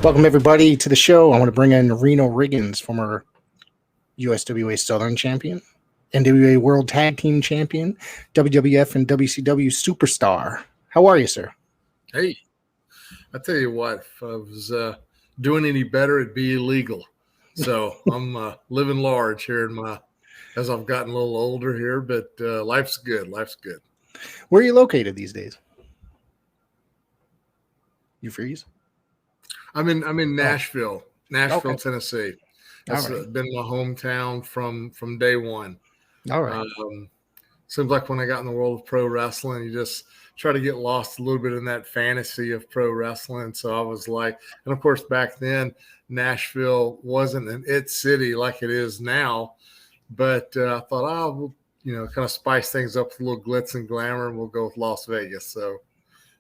Welcome, everybody, to the show. I want to bring in Reno Riggins, former USWA Southern Champion, NWA World Tag Team Champion, WWF and WCW Superstar. How are you, sir? Hey, I tell you what, if I was doing any better, it'd be illegal. So I'm living large here as I've gotten a little older here, but life's good. Life's good. Where are you located these days? You freeze? I'm in Nashville, Okay. Tennessee. That's All been my hometown from day one. right. Seems like when I got in the world of pro wrestling, you just try to get lost a little bit in that fantasy of pro wrestling. So I was like, and of course, back then, Nashville wasn't an it city like it is now. But I thought, we'll, kind of spice things up with a little glitz and glamour, and we'll go with Las Vegas. So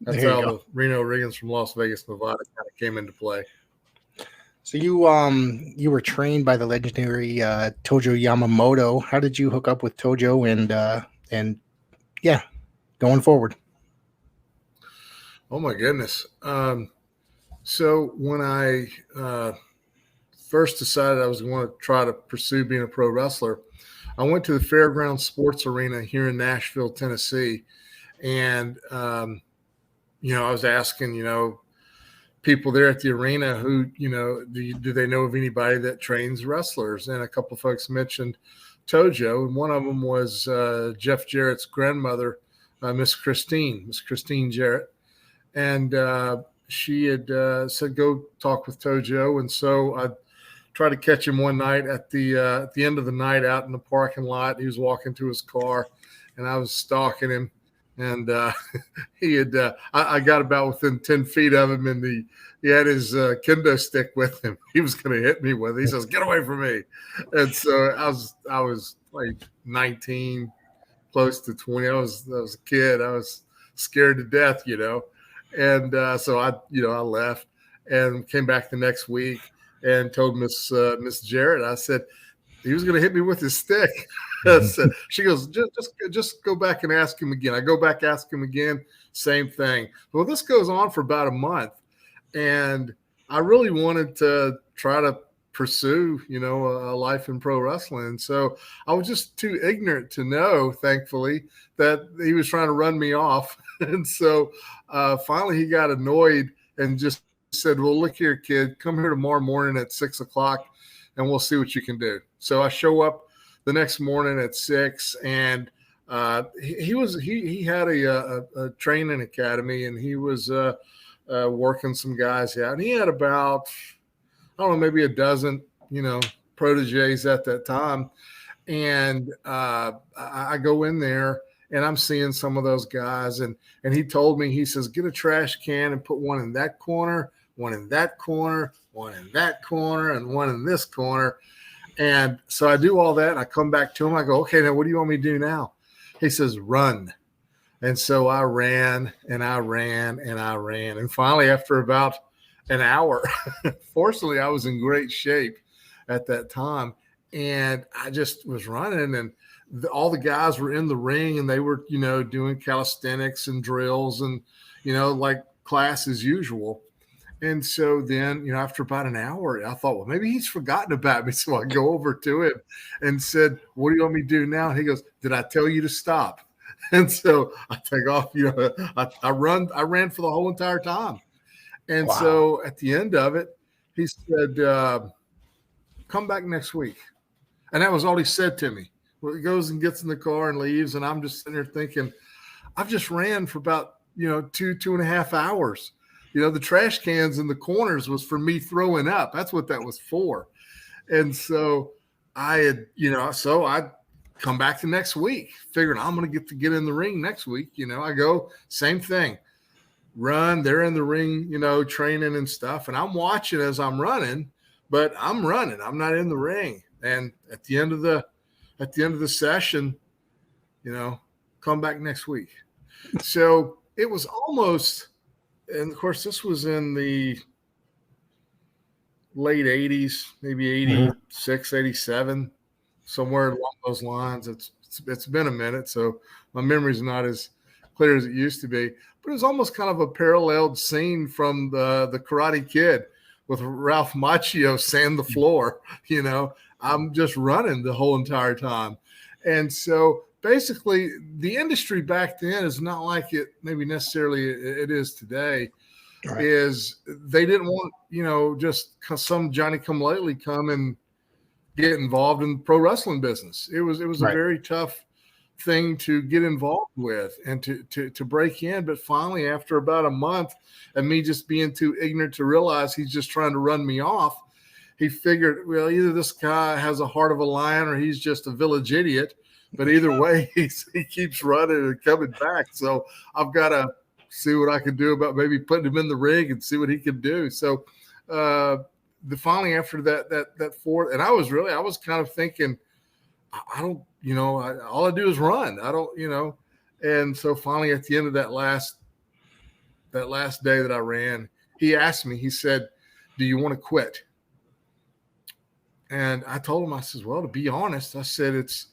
that's how the Reno Riggins from Las Vegas, Nevada kind of came into play. So you were trained by the legendary Tojo Yamamoto. How did you hook up with Tojo and going forward? Oh my goodness. So when I first decided I was going to try to pursue being a pro wrestler, I went to the Fairgrounds Sports Arena here in Nashville, Tennessee. And, I was asking, people there at the arena who, do they know of anybody that trains wrestlers? And a couple of folks mentioned Tojo. And one of them was Jeff Jarrett's grandmother, Miss Christine Jarrett. And she had said, go talk with Tojo. And so I tried to catch him one night at the end of the night out in the parking lot. He was walking to his car, and I was stalking him. And he had I got about within 10 feet of him, and he had his kendo stick with him. He was going to hit me with it. He says, "Get away from me!" And so I was like 19, close to 20. I was a kid. I was scared to death, And so I left and came back the next week and told Miss Jarrett. I said, he was going to hit me with his stick. So she goes, just go back and ask him again. I go back, ask him again, same thing. Well, this goes on for about a month, and I really wanted to try to pursue, a life in pro wrestling. And so I was just too ignorant to know, thankfully, that he was trying to run me off. And so finally he got annoyed and just said, well, look here, kid, come here tomorrow morning at 6:00 and we'll see what you can do. So I show up the next morning at 6, and he had a training academy, and he was working some guys out. And he had about, I don't know, maybe a dozen, proteges at that time. And I go in there, and I'm seeing some of those guys. And he told me, he says, get a trash can and put one in that corner, one in that corner, one in that corner, and one in this corner. And so I do all that. And I come back to him. I go, okay, now what do you want me to do now? He says, run. And so I ran and I ran and I ran. And finally, after about an hour, fortunately, I was in great shape at that time. And I just was running, and all the guys were in the ring, and they were, doing calisthenics and drills and, like class as usual. And so then, after about an hour, I thought, well, maybe he's forgotten about me. So I go over to him and said, what do you want me to do now? And he goes, did I tell you to stop? And so I take off, I ran for the whole entire time. And Wow. So at the end of it, he said, come back next week. And that was all he said to me. Well, he goes and gets in the car and leaves. And I'm just sitting there thinking, I've just ran for about, 2.5 hours. The trash cans in the corners was for me throwing up. That's what that was for. And so I had, so I come back the next week, figuring I'm going to get in the ring next week. I go, same thing, run. They're in the ring, training and stuff. And I'm watching as I'm running, but I'm running. I'm not in the ring. And at the end of the session, come back next week. So it was almost. And, of course, this was in the late 80s, maybe 86, 87, somewhere along those lines. It's been a minute, so my memory's not as clear as it used to be. But it was almost kind of a paralleled scene from the Karate Kid with Ralph Macchio sand the floor. You know, I'm just running the whole entire time. And so basically the industry back then is not like it maybe necessarily it is today. Right. Is they didn't want, you know, just some Johnny come lately come and get involved in the pro wrestling business. It was a very tough thing to get involved with and to break in. But finally, after about a month and me just being too ignorant to realize he's just trying to run me off, he figured, well, either this guy has a heart of a lion or he's just a village idiot. But either way, he keeps running and coming back. So I've got to see what I can do about maybe putting him in the ring and see what he can do. So finally after that fourth, and I was kind of thinking, I don't, you know, all I do is run. I don't, you know. And so finally at the end of that last day that I ran, he asked me, he said, do you want to quit? And I told him, I says, well, to be honest, I said, it's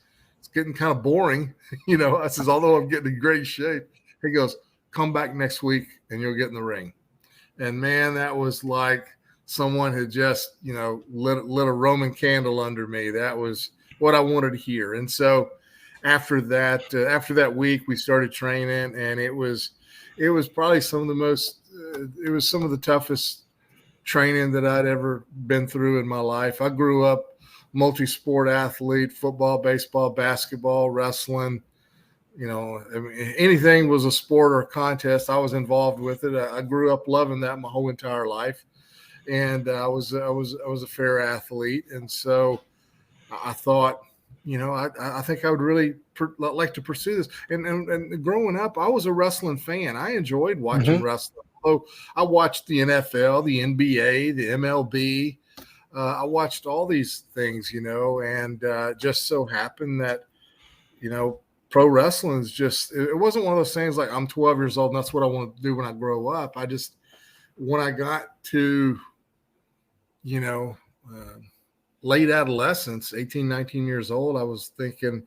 getting kind of boring. You know, I says, although I'm getting in great shape. He goes, come back next week and you'll get in the ring. And man, that was like someone had just, you know, lit a Roman candle under me. That was what I wanted to hear. And so after that week, we started training, and it was probably some of the toughest training that I'd ever been through in my life. I grew up multi-sport athlete, football, baseball, basketball, wrestling. You know, I mean, anything was a sport or a contest, I was involved with it. I grew up loving that my whole entire life, and I was a fair athlete. And so I thought, you know, I think I would really like to pursue this. And growing up, I was a wrestling fan. I enjoyed watching wrestling. So I watched the NFL, the NBA, the MLB. I watched all these things, you know, and just so happened that, you know, pro wrestling is just, it wasn't one of those things like I'm 12 years old and that's what I want to do when I grow up. When I got to, you know, late adolescence, 18, 19 years old, I was thinking,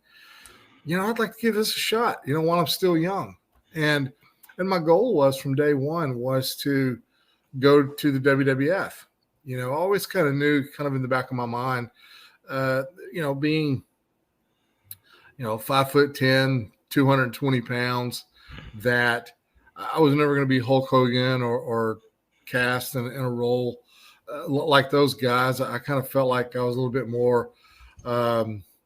you know, I'd like to give this a shot, you know, while I'm still young. And my goal was from day one was to go to the WWF. You know, I always kind of knew, kind of in the back of my mind, you know, being, you know, 5'10", 220 pounds, that I was never going to be Hulk Hogan or cast in a role like those guys. I kind of felt like I was a little bit more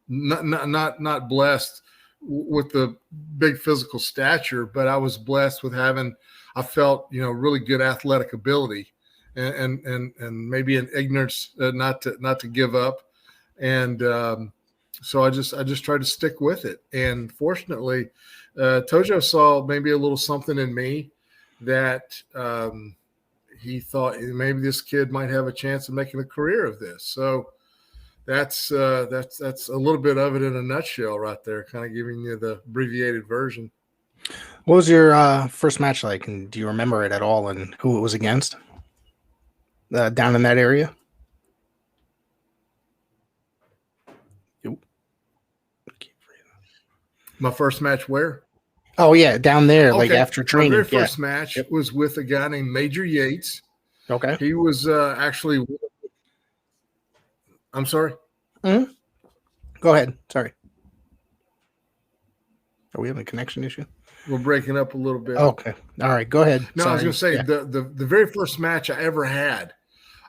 not blessed with the big physical stature, but I was blessed with having, I felt, you know, really good athletic ability and maybe an ignorance not to give up. And so I just tried to stick with it. And fortunately, Tojo saw maybe a little something in me that he thought maybe this kid might have a chance of making a career of this. So that's a little bit of it in a nutshell right there, kind of giving you the abbreviated version. What was your first match like, and do you remember it at all, and who it was against down in that area? My first match where? Oh, yeah, down there, okay. Like after training. My very first match was with a guy named Major Yates. Okay. He was actually – I'm sorry? Mm-hmm. Go ahead. Sorry. Are we having a connection issue? We're breaking up a little bit. Okay. All right. Go ahead. No, I was going to say the very first match I ever had,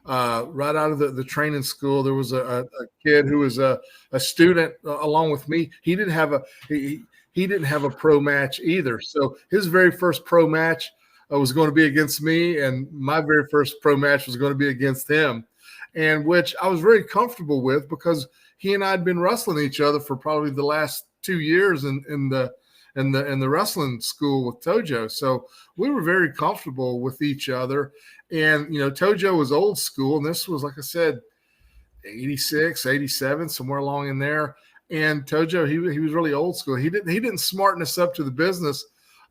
right out of the training school, there was a kid who was a student along with me. He didn't have a pro match either. So his very first pro match was going to be against me, and my very first pro match was going to be against him, and which I was very comfortable with because he and I had been wrestling each other for probably the last 2 years in the wrestling school with Tojo. So we were very comfortable with each other. And, you know, Tojo was old school, and this was, like I said, 86, 87, somewhere along in there. And Tojo, he was really old school. He didn't smarten us up to the business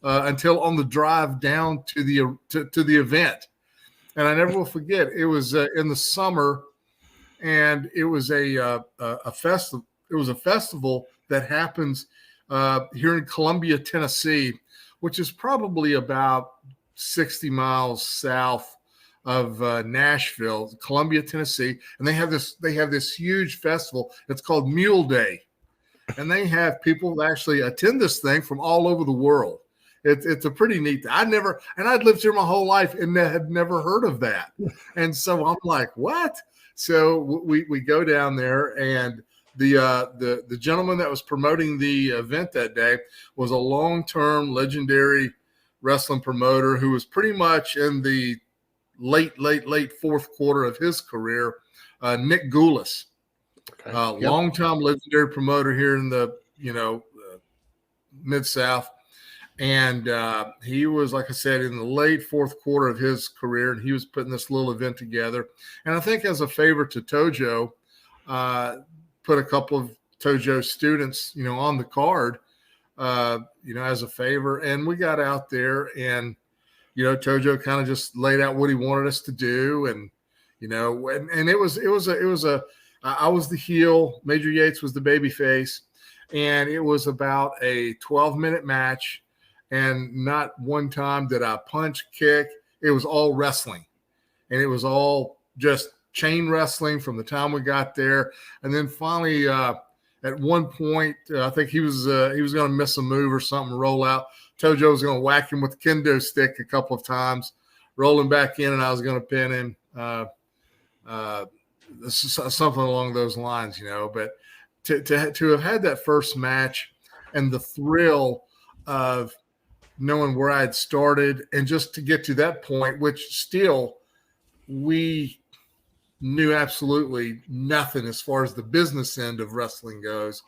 until on the drive down to the event. And I never will forget. It was in the summer, and it was a festival. It was a festival that happens here in Columbia, Tennessee, which is probably about 60 miles south Nashville, Columbia, Tennessee, and they have this huge festival. It's called Mule Day, and they have people that actually attend this thing from all over the world. It's a pretty neat thing. I'd lived here my whole life and had never heard of that. And so I'm like, what? So we go down there, and the gentleman that was promoting the event that day was a long-term legendary wrestling promoter who was pretty much in the late fourth quarter of his career, Nick Goulas, long-time legendary promoter here in the Mid-South. And he was, like I said, in the late fourth quarter of his career, and he was putting this little event together. And I think as a favor to Tojo, put a couple of Tojo students, on the card, as a favor. And we got out there, and, Tojo kind of just laid out what he wanted us to do. And, and it was I was the heel, Major Yates was the baby face, and it was about a 12-minute match. And not one time did I punch, kick. It was all wrestling. And it was all just chain wrestling from the time we got there. And then finally, at one point, I think he was going to miss a move or something, roll out. Tojo was going to whack him with the kendo stick a couple of times, roll him back in, and I was going to pin him. Something along those lines, But to have had that first match and the thrill of knowing where I had started, and just to get to that point, which still we knew absolutely nothing as far as the business end of wrestling goes,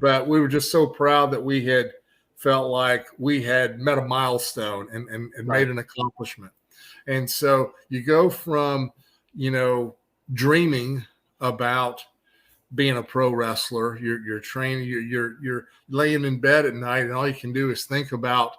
but we were just so proud that we had felt like we had met a milestone and made an accomplishment. And so you go from, dreaming about being a pro wrestler, you're training, you're laying in bed at night, and all you can do is think about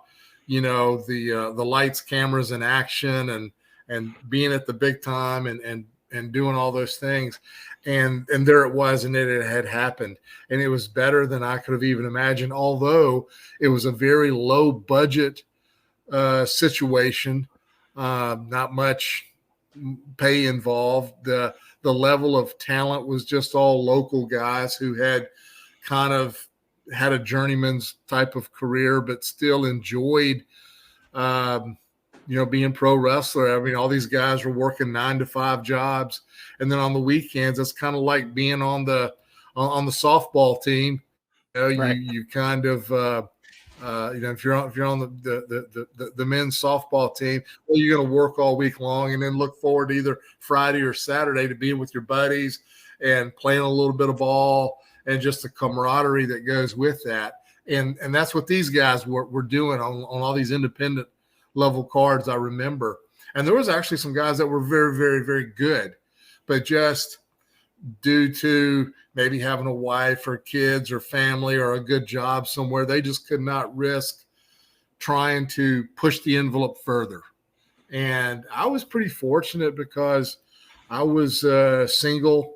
the lights, cameras, and action, and being at the big time, and doing all those things, and there it was, and it had happened, and it was better than I could have even imagined. Although it was a very low budget situation, not much pay involved. The level of talent was just all local guys who had kind of had a journeyman's type of career, but still enjoyed, being pro wrestler. I mean, all these guys were working 9-to-5 jobs. And then on the weekends, it's kind of like being on the softball team. You kind of, if you're on the men's softball team, well, you're going to work all week long and then look forward to either Friday or Saturday to being with your buddies and playing a little bit of ball, and just the camaraderie that goes with that. And that's what these guys were doing on all these independent level cards, I remember. And there was actually some guys that were very, very, very good, but just due to maybe having a wife or kids or family or a good job somewhere, they just could not risk trying to push the envelope further. And I was pretty fortunate because I was single,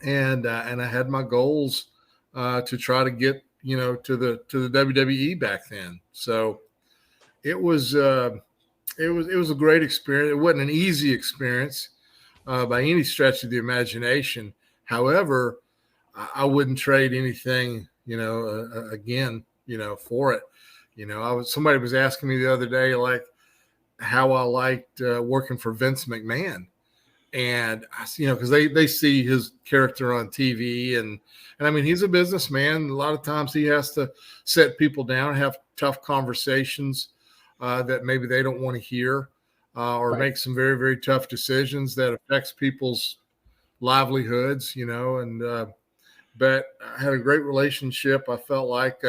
and I had my goals to try to get to the WWE back then. So it was a great experience. It wasn't an easy experience by any stretch of the imagination. However, I wouldn't trade anything again for it. Somebody was asking me the other day, like, how I liked working for Vince McMahon. And, because they see his character on TV, and I mean, he's a businessman. A lot of times he has to set people down and have tough conversations that maybe they don't want to hear, or make some very, very tough decisions that affects people's livelihoods, but I had a great relationship. I felt like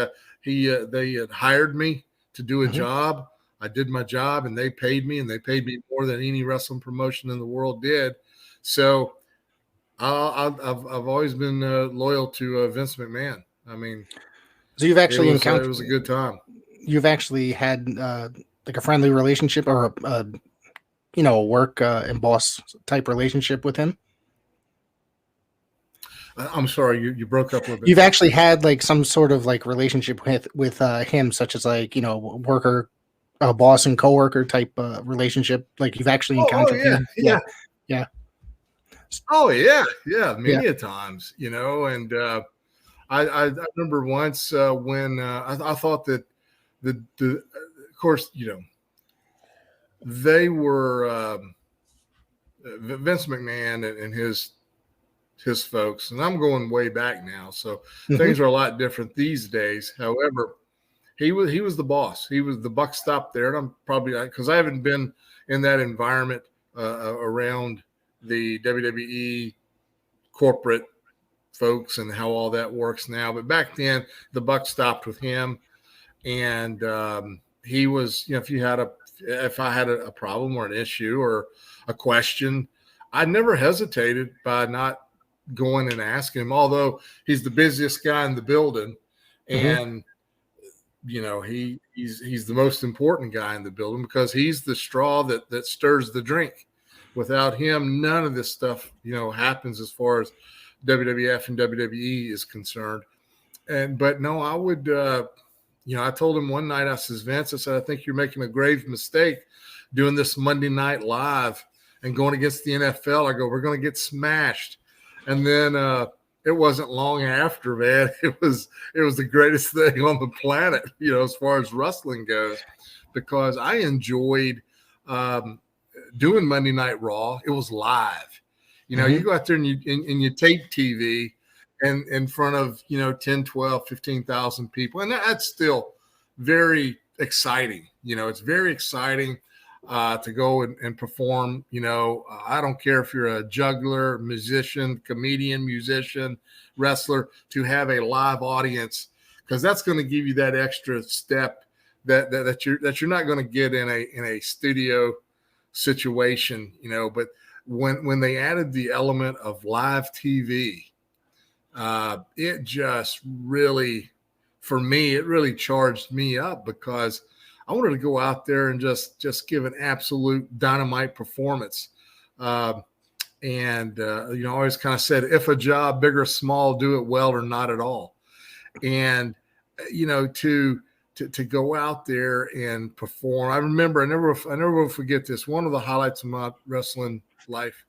they had hired me to do a job. I did my job, and they paid me, more than any wrestling promotion in the world did. So I've always been loyal to Vince McMahon. I mean, so you've actually encountered. It was a good time. You've actually had like a friendly relationship, or a work and boss type relationship with him. I'm sorry, you broke up a little bit. You've actually had like some sort of like relationship with him, such as like worker a boss and coworker type relationship? Like you've actually encountered him? Yeah. Oh yeah, many a times, and I remember once when I thought that the of course, they were Vince McMahon and his folks, and I'm going way back now, so things are a lot different these days. However, he was the boss. He was the buck stopped there, and I'm probably because I haven't been in that environment around the WWE corporate folks and how all that works now. But back then, the buck stopped with him, and he was, if I had a problem or an issue or a question, I never hesitated by not going and asking him. Although he's the busiest guy in the building, and he's the most important guy in the building because he's the straw that stirs the drink. Without him, none of this stuff, happens as far as WWF and WWE is concerned. But no, I would, I told him one night, I says, Vince, I said, I think you're making a grave mistake doing this Monday Night Live and going against the NFL. I go, we're going to get smashed. And then it wasn't long after, man. It was the greatest thing on the planet, as far as wrestling goes, because I enjoyed doing Monday Night Raw. It was live. You go out there and you tape TV and in front of, 10, 12, 15,000 people. And that's still very exciting. It's very exciting to go and perform. I don't care if you're a juggler, musician, comedian, musician, wrestler, to have a live audience, because that's going to give you that extra step that you're not going to get in a studio situation, but when they added the element of live TV, it just really, for me, it really charged me up, because I wanted to go out there and just give an absolute dynamite performance. I always kind of said, if a job, big or small, do it well or not at all. And, to go out there and perform. I remember, I never will forget this. One of the highlights of my wrestling life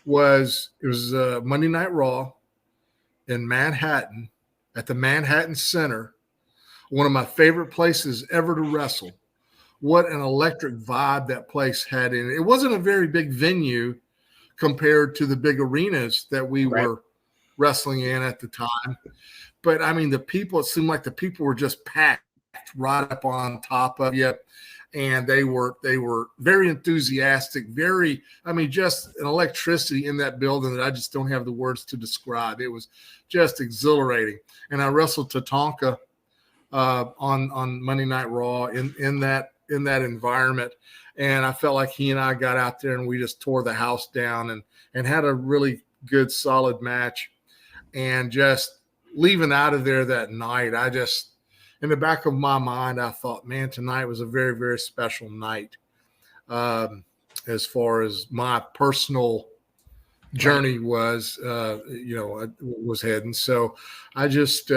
was Monday Night Raw in Manhattan at the Manhattan Center, one of my favorite places ever to wrestle. What an electric vibe that place had in it. It wasn't a very big venue compared to the big arenas that we were wrestling in at the time. But I mean, it seemed like the people were just packed right up on top of you. And they were very enthusiastic, just an electricity in that building that I just don't have the words to describe. It was just exhilarating. And I wrestled Tatanka on Monday Night Raw in that environment. And I felt like he and I got out there and we just tore the house down and had a really good, solid match. And just leaving out of there that night, in the back of my mind, I thought, man, tonight was a very, very special night as far as my personal journey was heading. So I just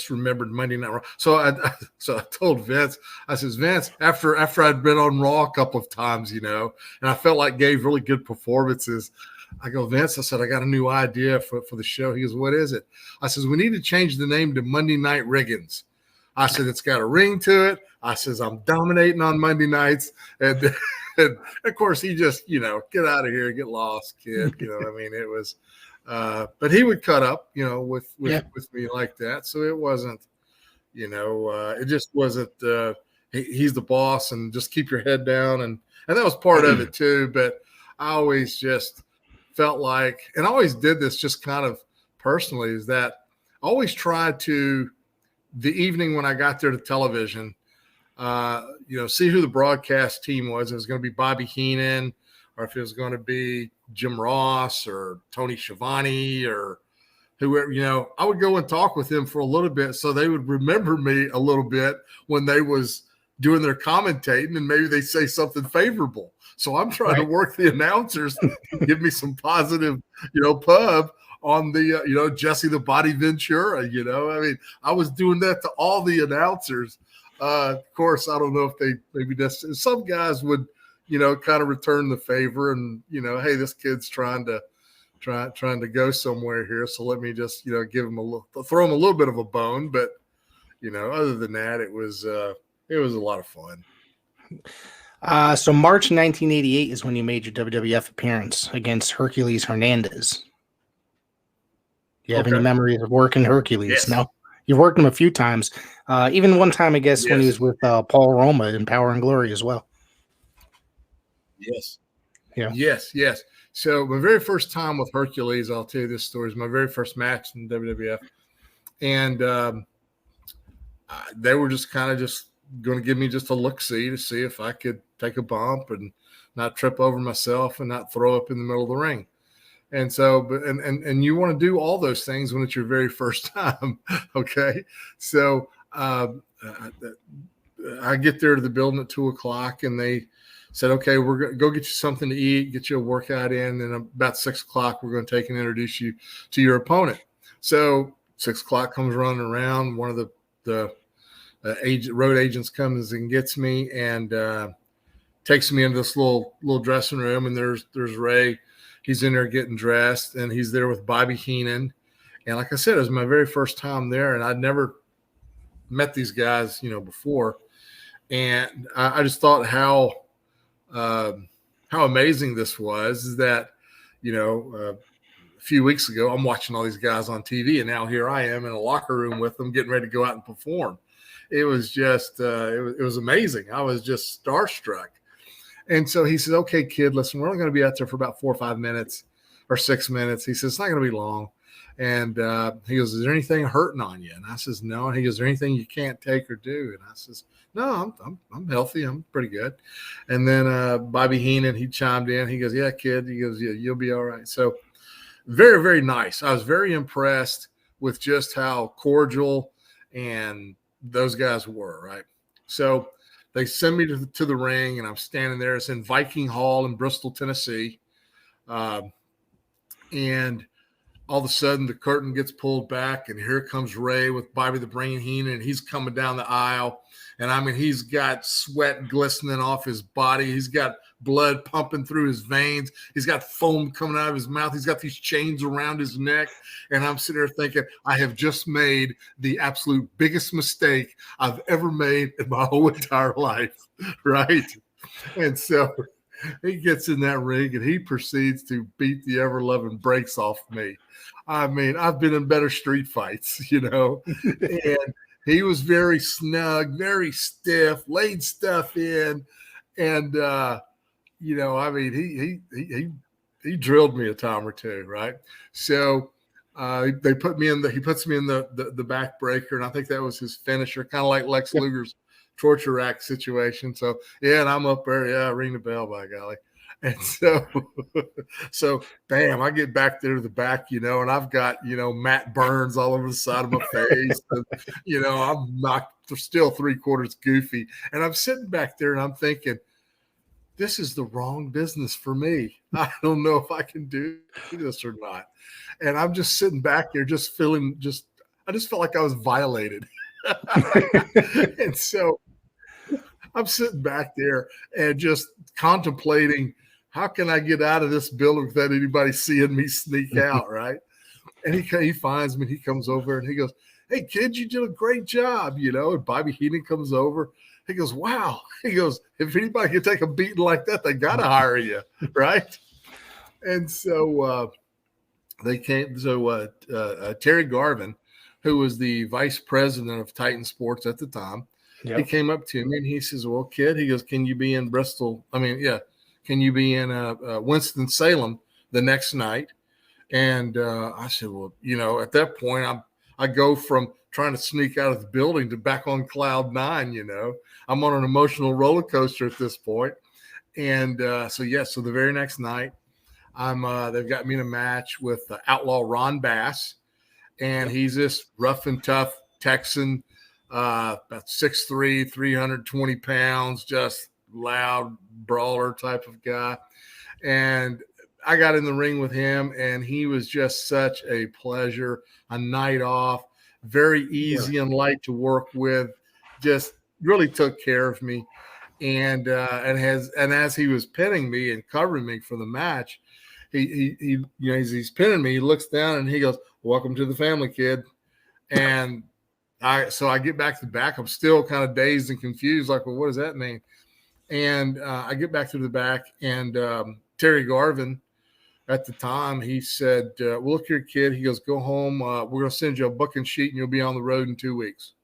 remembered Monday Night Raw. So I told Vince, I says, Vince, after I'd been on Raw a couple of times, and I felt like gave really good performances, I go, Vince, I said, I got a new idea for the show. He goes, what is it? I says, we need to change the name to Monday Night Riggins. I said, it's got a ring to it. I says, I'm dominating on Monday nights. And of course, he just, get out of here, get lost, kid. It was, but he would cut up, with me like that. So it wasn't, it just wasn't, he's the boss and just keep your head down. And that was part of it too. But I always just felt like, and I always did this just kind of personally, is that I always tried to, the evening when I got there to television, see who the broadcast team was. It was going to be Bobby Heenan, or if it was going to be Jim Ross or Tony Schiavone or whoever, I would go and talk with them for a little bit so they would remember me a little bit when they was doing their commentating, and maybe they say something favorable. So I'm trying to work the announcers to give me some positive, pub on the, Jesse the Body Ventura, I was doing that to all the announcers. Of course, I don't know if they maybe just some guys would, kind of return the favor and, hey, this kid's trying to go somewhere here. So let me just, give him throw him a little bit of a bone. But, other than that, it was a lot of fun. So March 1988 is when you made your WWF appearance against Hercules Hernandez. You have any memories of working Hercules? Yes. No, you've worked him a few times. Even one time, I guess, when he was with Paul Roma in Power and Glory as well. Yes. Yeah. Yes. So my very first time with Hercules, I'll tell you this story, is my very first match in WWF. And they were just kind of just going to give me just a look-see to see if I could take a bump and not trip over myself and not throw up in the middle of the ring. And so, and you want to do all those things when it's your very first time. Okay. So I get there to the building at 2:00 and they said, okay, we're going to go get you something to eat, get you a workout in. And about 6:00, we're going to take and introduce you to your opponent. So 6:00 comes running around. One of the road agents comes and gets me and takes me into this little dressing room. And there's Ray. He's in there getting dressed, and he's there with Bobby Heenan. And like I said, it was my very first time there, and I'd never met these guys, before. And I just thought how amazing this was. Is that, a few weeks ago, I'm watching all these guys on TV, and now here I am in a locker room with them, getting ready to go out and perform. It was just, it was amazing. I was just starstruck. And so he says, okay, kid, listen, we're only going to be out there for about 4 or 5 minutes or 6 minutes. He says, it's not going to be long. And he goes, is there anything hurting on you? And I says, no. And he goes, is there anything you can't take or do? And I says, no, I'm healthy. I'm pretty good. And then Bobby Heenan, he chimed in. He goes, yeah, kid. He goes, yeah, you'll be all right. So very, very nice. I was very impressed with just how cordial and those guys were, right? So they send me to the ring, and I'm standing there. It's in Viking Hall in Bristol, Tennessee. And all of a sudden, the curtain gets pulled back, and here comes Ray with Bobby the Brain Heenan, and he's coming down the aisle. And, I mean, he's got sweat glistening off his body. He's got blood pumping through his veins. He's got foam coming out of his mouth. He's got these chains around his neck. And I'm sitting there thinking, I have just made the absolute biggest mistake I've ever made in my whole entire life, right? And so he gets in that ring, and he proceeds to beat the ever-loving brakes off me. I mean, I've been in better street fights, and he was very snug, very stiff, laid stuff in. And, I mean, he drilled me a time or two, right? So he puts me in the back breaker, and I think that was his finisher, kind of like Lex Luger's torture rack situation. So, yeah, and I'm up there, ring the bell, by golly. And so bam, I get back there to the back, and I've got, Matt Burns all over the side of my face. And, I'm knocked still 3/4 goofy. And I'm sitting back there and I'm thinking, this is the wrong business for me. I don't know if I can do this or not. And I'm just sitting back there I just felt like I was violated. And so I'm sitting back there and just contemplating, how can I get out of this building without anybody seeing me sneak out, right? And he finds me, and he comes over and he goes, hey, kid, you did a great job, And Bobby Heenan comes over. He goes, wow. He goes, if anybody can take a beating like that, they got to hire you, right? And so they came. So Terry Garvin, who was the vice president of Titan Sports at the time, he came up to me and he says, well, kid, he goes, can you be in Bristol? I mean, yeah. Can you be in Winston-Salem the next night? And I said, well, at that point, I go from trying to sneak out of the building to back on cloud 9, I'm on an emotional roller coaster at this point. And so the very next night, they've got me in a match with Outlaw Ron Bass, and he's this rough and tough Texan, about 6'3", 320 pounds, just loud brawler type of guy. And I got in the ring with him, and he was just such a pleasure, a night off, very easy and light to work with, just really took care of me. And as he was pinning me and covering me for the match, he you know, he's pinning me, he looks down and he goes, "Welcome to the family, kid." And I get back to the back. I'm still kind of dazed and confused, like, well, what does that mean? And I get back to the back, and Terry Garvin at the time, he said, well, look here, kid. He goes, go home. We're going to send you a booking sheet, and you'll be on the road in 2 weeks.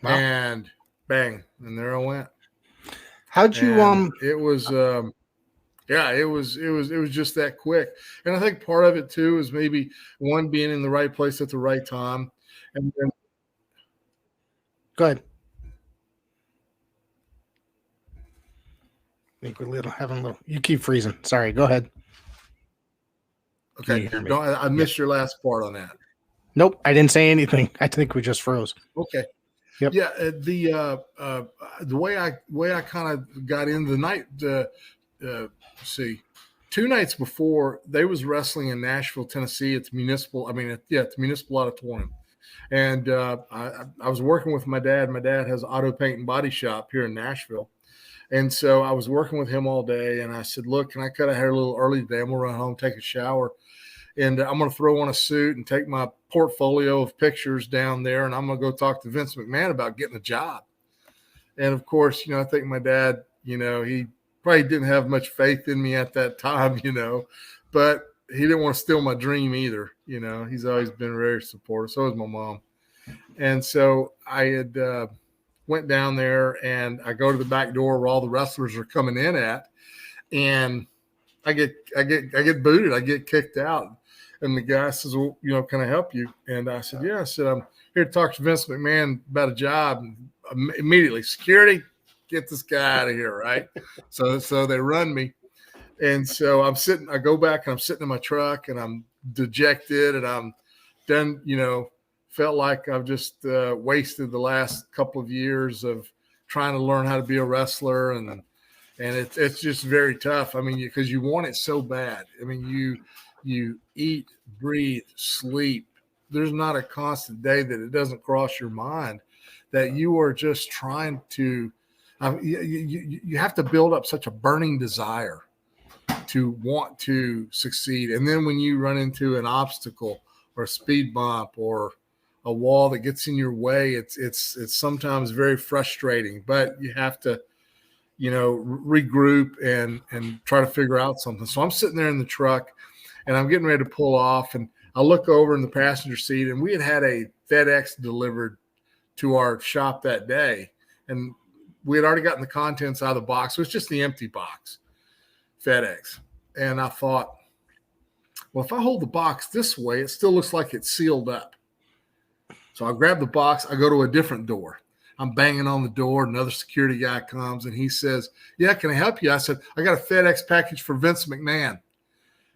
Wow. And bang, and there I went. How'd you It was it was just that quick. And I think part of it too is maybe one, being in the right place at the right time. And then go ahead. I think we're having a little. You keep freezing. Sorry. Go ahead. Okay. I missed your last part on that. Nope, I didn't say anything. I think we just froze. Okay. Yep. Yeah. The way I kind of got into the night. See, 2 nights before, they was wrestling in Nashville, Tennessee. It's municipal. It's municipal auditorium. And I was working with my dad. My dad has an auto paint and body shop here in Nashville. And so I was working with him all day. And I said, look, can I cut our hair a little early today? I'm going to run home, take a shower. And I'm going to throw on a suit and take my portfolio of pictures down there. And I'm going to go talk to Vince McMahon about getting a job. And, of course, you know, I think my dad, you know, he probably didn't have much faith in me at that time, you know, but he didn't want to steal my dream either. You know, he's always been very supportive. So is my mom. And so I had went down there, and I go to the back door where all the wrestlers are coming in at, and I get booted. I get kicked out. And the guy says, well, you know, can I help you? And I said, yeah. I said, I'm here to talk to Vince McMahon about a job. And immediately, security, get this guy out of here, right? So they run me. And so I go back, and I'm sitting in my truck, and I'm dejected, and I'm done, you know, felt like I've just wasted the last couple of years of trying to learn how to be a wrestler. And it's just very tough. I mean, because you want it so bad. I mean, you eat, breathe, sleep. There's not a constant day that it doesn't cross your mind that you are just trying to you have to build up such a burning desire to want to succeed. And then when you run into an obstacle or a speed bump or a wall that gets in your way, it's sometimes very frustrating, but you have to, you know, regroup and try to figure out something. So I'm sitting there in the truck, and I'm getting ready to pull off, and I look over in the passenger seat, and we had a FedEx delivered to our shop that day, and we had already gotten the contents out of the box. It was just the empty box, FedEx. And I thought, well, if I hold the box this way, it still looks like it's sealed up. So I grab the box. I go to a different door. I'm banging on the door. Another security guy comes, and he says, yeah, can I help you? I said, I got a FedEx package for Vince McMahon.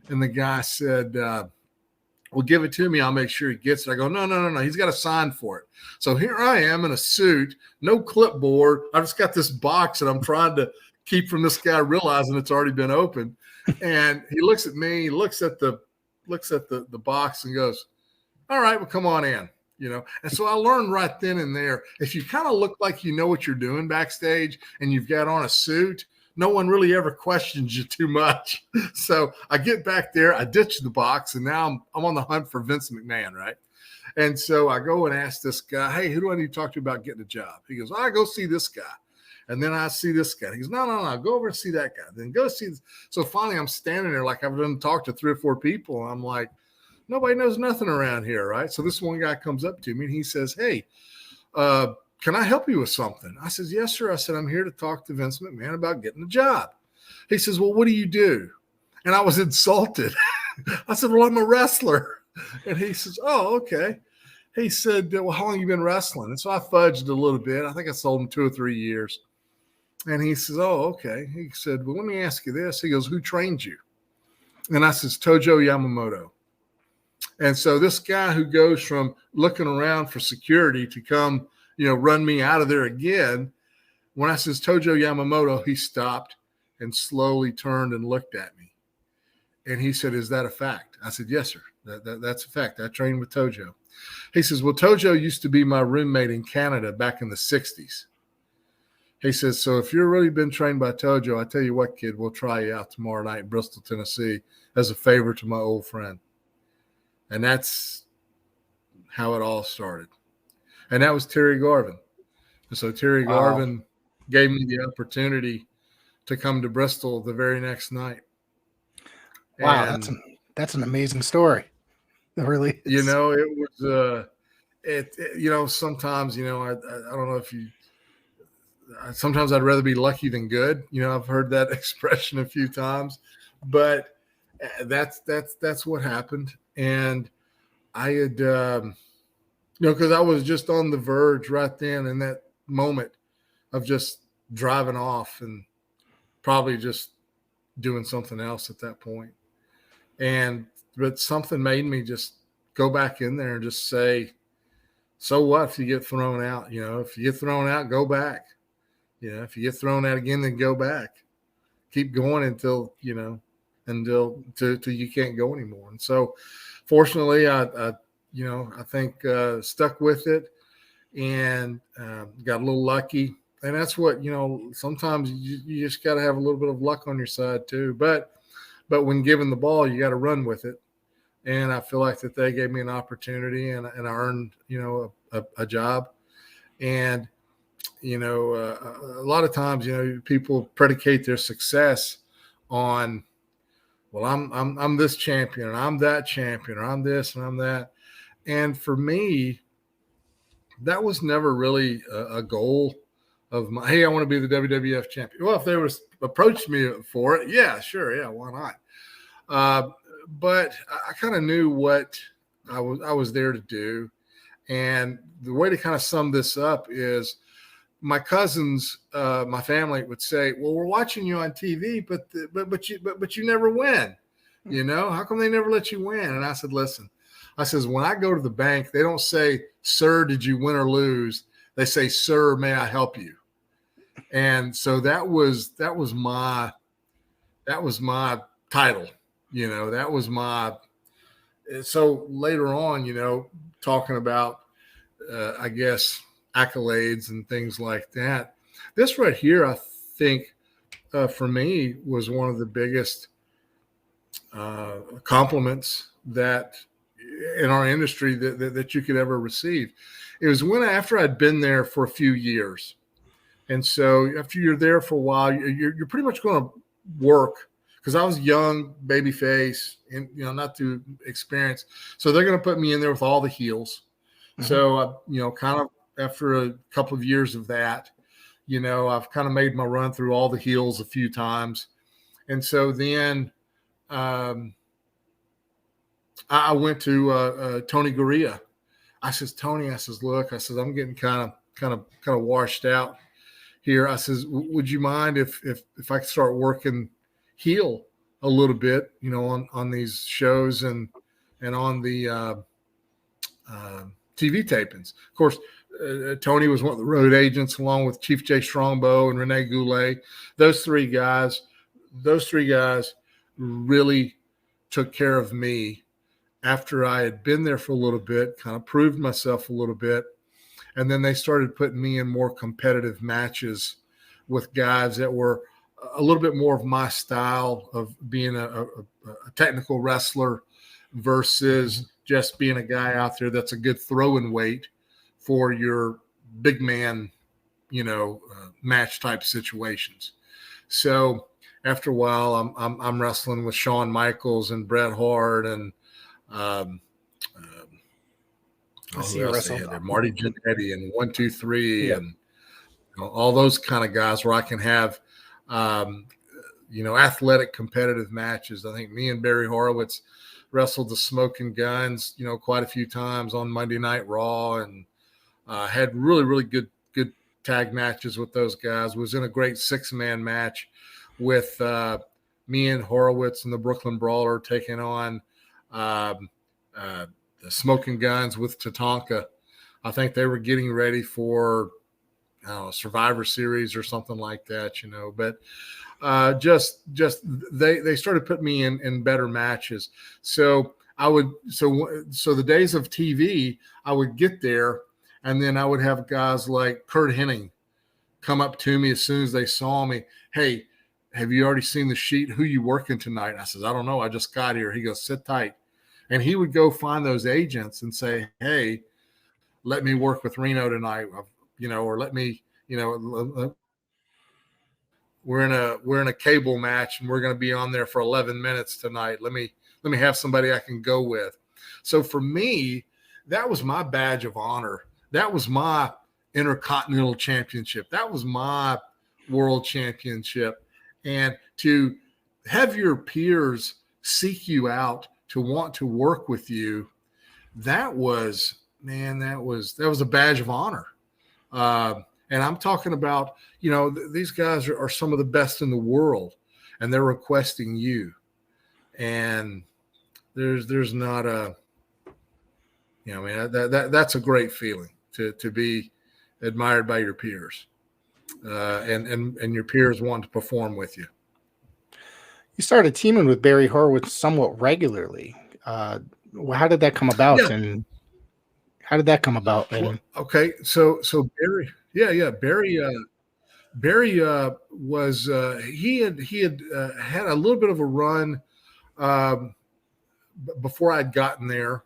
And the guy said, well, give it to me. I'll make sure he gets it. I go, no. He's got to sign for it. So here I am in a suit, no clipboard. I've just got this box that I'm trying to keep from this guy realizing it's already been opened. And he looks at me, looks at the box, and goes, all right, well, come on in. You know, and so I learned right then and there, if you kind of look like you know what you're doing backstage and you've got on a suit, no one really ever questions you too much. So I get back there, I ditch the box, and now I'm on the hunt for Vince McMahon, right? And so I go and ask this guy, hey, who do I need to talk to about getting a job? He goes, I go see this guy. And then I see this guy. He goes, no, go over and see that guy. Then go see this. So finally I'm standing there like I've done talked to 3 or 4 people. And I'm like, nobody knows nothing around here, right? So this one guy comes up to me and he says, hey, can I help you with something? I says, yes, sir. I said, I'm here to talk to Vince McMahon about getting a job. He says, well, what do you do? And I was insulted. I said, well, I'm a wrestler. And he says, oh, okay. He said, well, how long have you been wrestling? And so I fudged a little bit. I think I sold him 2 or 3 years. And he says, oh, okay. He said, well, let me ask you this. He goes, who trained you? And I says, Tojo Yamamoto. And so this guy who goes from looking around for security to come, you know, run me out of there again, when I says Tojo Yamamoto, he stopped and slowly turned and looked at me. And he said, is that a fact? I said, yes, sir. That's a fact. I trained with Tojo. He says, well, Tojo used to be my roommate in Canada back in the 60s. He says, so if you've really been trained by Tojo, I tell you what, kid, we'll try you out tomorrow night in Bristol, Tennessee as a favor to my old friend. And that's how it all started. And that was Terry Garvin. And so Terry Garvin gave me the opportunity to come to Bristol the very next night. Wow, and, that's an amazing story. It really is. You know, it was you know, sometimes, you know, I don't know if you sometimes I'd rather be lucky than good. You know, I've heard that expression a few times, but that's what happened. And I had you know, because I was just on the verge right then in that moment of just driving off and probably just doing something else at that point. But something made me just go back in there and just say, so what if you get thrown out? You know, if you get thrown out, go back. You know, if you get thrown out again, then go back. Keep going until you can't go anymore. And so fortunately, I think stuck with it and got a little lucky. And that's what, you know, sometimes you just got to have a little bit of luck on your side too. But when given the ball, you got to run with it. And I feel like that they gave me an opportunity and I earned, you know, a job. And, you know, a lot of times, you know, people predicate their success on, well, I'm this champion and I'm that champion or I'm this and I'm that. And for me, that was never really a goal of my, hey, I want to be the WWF champion. Well, if they would approached me for it, yeah, sure. Yeah. Why not? But I kind of knew what I was there to do. And the way to kind of sum this up is my cousins, my family would say, well, we're watching you on TV, but you never win. You know, how come they never let you win? And I said, listen, I says, when I go to the bank, they don't say, sir, did you win or lose? They say, sir, may I help you? And so that was my title. You know, that was my, so later on, you know, talking about, I guess, accolades and things like that. This right here, I think, for me, was one of the biggest compliments that in our industry that you could ever receive. It was after I'd been there for a few years. And so after you're there for a while, you're pretty much going to work. Because I was young, baby face, and you know, not too experienced, so they're going to put me in there with all the heels. Mm-hmm. So, you know, kind of after a couple of years of that, you know, I've kind of made my run through all the heels a few times, and so then I went to Tony Gurria. I says, Tony, I says, look, I says, I'm getting kind of washed out here. I says, would you mind if I could start working heel a little bit, you know, on these shows and on the TV tapings. Of course, Tony was one of the road agents along with Chief Jay Strongbow and Rene Goulet. Those three guys really took care of me after I had been there for a little bit, kind of proved myself a little bit. And then they started putting me in more competitive matches with guys that were a little bit more of my style of being a technical wrestler versus just being a guy out there that's a good throwing weight for your big man, you know, match type situations. So after a while, I'm wrestling with Shawn Michaels and Bret Hart and Marty Jannetty and 1, 2, 3 and you know, all those kind of guys where I can have you know, athletic competitive matches. I think me and Barry Horowitz wrestled the Smoking Guns, you know, quite a few times on Monday Night Raw and had really, really good tag matches with those guys. Was in a great 6-man match with me and Horowitz and the Brooklyn Brawler taking on the Smoking Guns with Tatanka. I think they were getting ready for Survivor Series or something like that, you know, but just they started putting me in better matches. So so the days of TV, I would get there and then I would have guys like Kurt Hennig come up to me as soon as they saw me. Hey, have you already seen the sheet? Who you working tonight? I says, I don't know. I just got here. He goes, sit tight. And he would go find those agents and say, hey, let me work with Reno tonight, or let me, we're in a cable match and we're going to be on there for 11 minutes tonight. Let me have somebody I can go with. So for me, that was my badge of honor. That was my Intercontinental Championship. That was my World Championship. And to have your peers seek you out to want to work with you, that was a badge of honor. And I'm talking about, these guys are some of the best in the world, and they're requesting you. And there's not a, that's a great feeling to be admired by your peers, and your peers want to perform with you. You started teaming with Barry Horowitz somewhat regularly. How did that come about? Yeah. And how did that come about? And okay, so Barry, Barry was he had had a little bit of a run before I'd gotten there,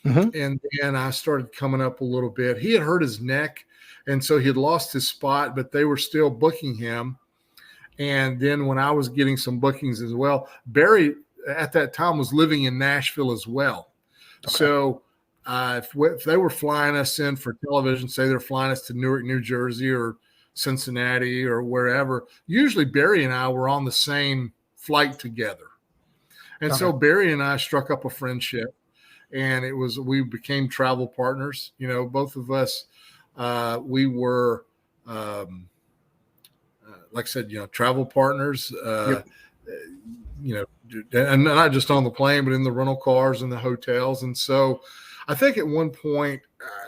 and then I started coming up a little bit. He had hurt his neck, and so he had lost his spot, but they were still booking him. And then when I was getting some bookings as well, Barry at that time was living in Nashville as well. Okay. So if they were flying us in for television, say they're flying us to Newark, New Jersey or Cincinnati or wherever, usually Barry and I were on the same flight together. And so Barry and I struck up a friendship, and we became travel partners. Both of us, we were, like I said, travel partners, and not just on the plane, but in the rental cars and the hotels. And so I think at one point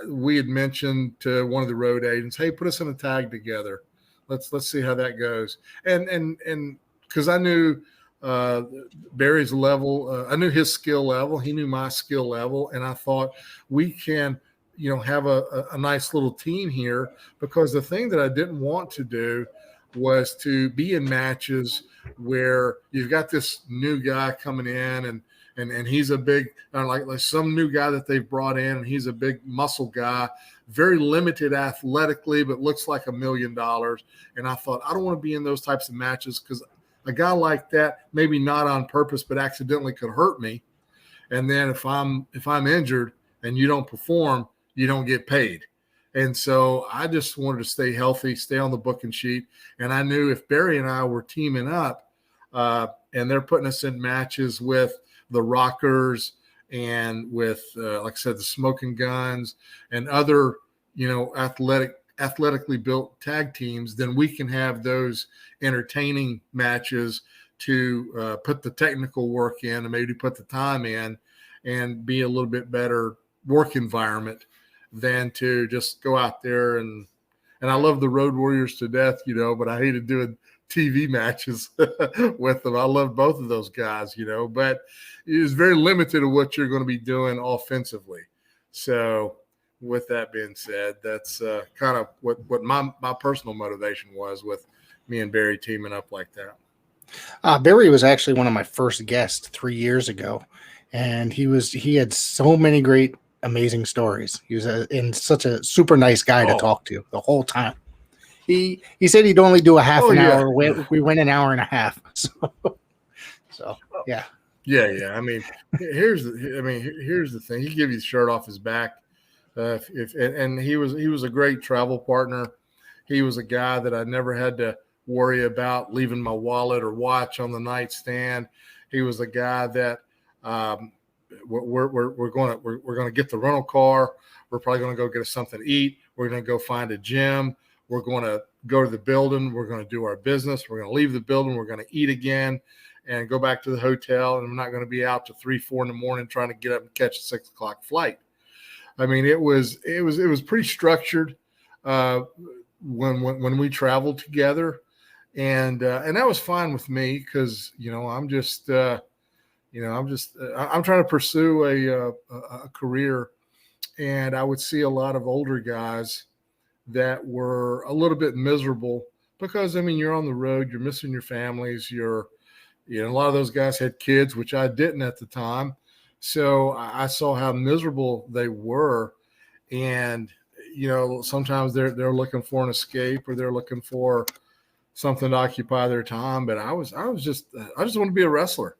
we had mentioned to one of the road agents, hey, put us in a tag together. Let's see how that goes. And because I knew Barry's level, I knew his skill level, he knew my skill level. And I thought we can, have a nice little team here, because the thing that I didn't want to do was to be in matches where you've got this new guy coming in and he's a big, like some new guy that they've brought in, and he's a big muscle guy, very limited athletically, but looks like $1 million. And I thought, I don't want to be in those types of matches, because a guy like that, maybe not on purpose, but accidentally could hurt me. And then if I'm injured and you don't perform, you don't get paid. And so I just wanted to stay healthy, stay on the booking sheet. And I knew if Barry and I were teaming up, and they're putting us in matches with the Rockers and with, like I said, the Smoking Guns and other, athletically built tag teams, then we can have those entertaining matches to put the technical work in and maybe put the time in and be a little bit better work environment than to just go out there and I love the Road Warriors to death, but I hated doing TV matches with them. I love both of those guys, but it is very limited to what you're going to be doing offensively. So with that being said, that's kind of what my personal motivation was with me and Barry teaming up like that. Barry was actually one of my first guests 3 years ago, and he had so many great, amazing stories. He was such a super nice guy to talk to the whole time. He said he'd only do a half an hour. We went an hour and a half. So yeah. I mean, here's the thing. He give you the shirt off his back. And he was a great travel partner. He was a guy that I never had to worry about leaving my wallet or watch on the nightstand. He was a guy that we're going to get the rental car. We're probably going to go get us something to eat. We're going to go find a gym. We're going to go to the building. We're going to do our business. We're going to leave the building. We're going to eat again and go back to the hotel. And I'm not going to be out to 3-4 in the morning trying to get up and catch a 6 o'clock flight. I mean, it was pretty structured when we traveled together, and that was fine with me, because I'm trying to pursue a career, and I would see a lot of older guys that were a little bit miserable because, I mean, you're on the road, you're missing your families, a lot of those guys had kids, which I didn't at the time. So I saw how miserable they were. And, sometimes they're looking for an escape, or they're looking for something to occupy their time. But I just want to be a wrestler.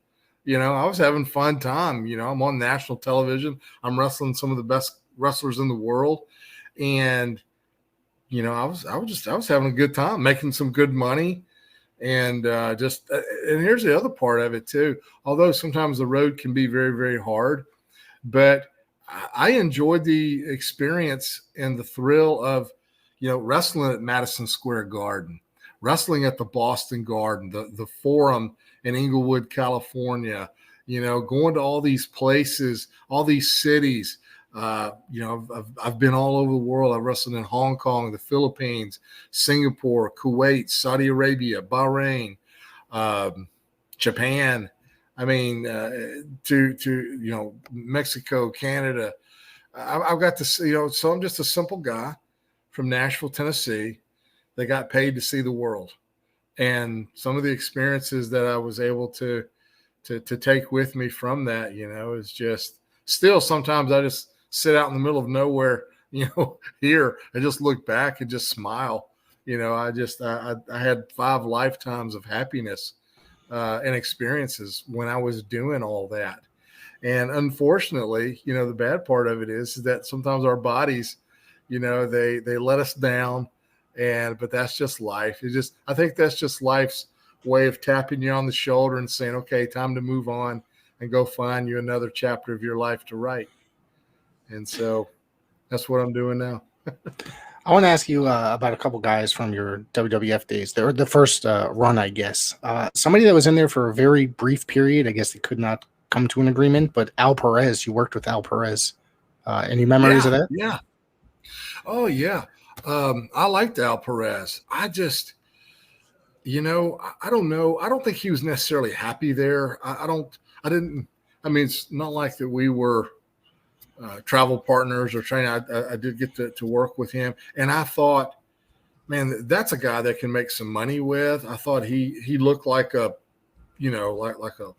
I was having fun time. I'm on national television. I'm wrestling some of the best wrestlers in the world. And, I was having a good time, making some good money. And and here's the other part of it too. Although sometimes the road can be very, very hard, but I enjoyed the experience and the thrill of, wrestling at Madison Square Garden, wrestling at the Boston Garden, the Forum in Inglewood, California, going to all these places, all these cities. I've been all over the world. I've wrestled in Hong Kong, the Philippines, Singapore, Kuwait, Saudi Arabia, Bahrain, Japan. I mean, to Mexico, Canada. I've got to see, so I'm just a simple guy from Nashville, Tennessee, that got paid to see the world. And some of the experiences that I was able to take with me from that, is just still sometimes I just sit out in the middle of nowhere, here and just look back and just smile. I had 5 lifetimes of happiness and experiences when I was doing all that. And unfortunately, the bad part of it is that sometimes our bodies, they let us down. But that's just life. I think that's just life's way of tapping you on the shoulder and saying, okay, time to move on and go find you another chapter of your life to write. And so that's what I'm doing now. I want to ask you about a couple guys from your WWF days. They were the first run, I guess. Somebody that was in there for a very brief period. I guess they could not come to an agreement, but Al Perez, you worked with Al Perez. Any memories of that? Yeah. Oh, yeah. I liked Al Perez. I just, I don't know. I don't think he was necessarily happy there. It's not like that we were travel partners or training. I did get to work with him. And I thought, man, that's a guy that can make some money with. I thought he looked like a, like a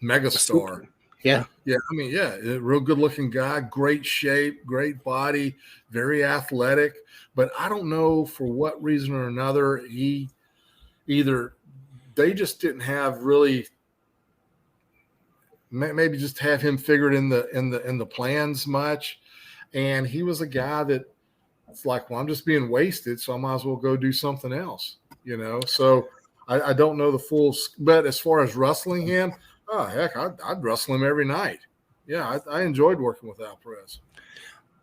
megastar. Yeah. Yeah. A real good looking guy, great shape, great body, very athletic. But I don't know for what reason or another, they just didn't have really, maybe just have him figured in the plans much. And he was a guy that it's like, well, I'm just being wasted, so I might as well go do something else, So I don't know the full, but as far as wrestling him, oh, heck, I'd wrestle him every night. Yeah, I enjoyed working with Al Perez.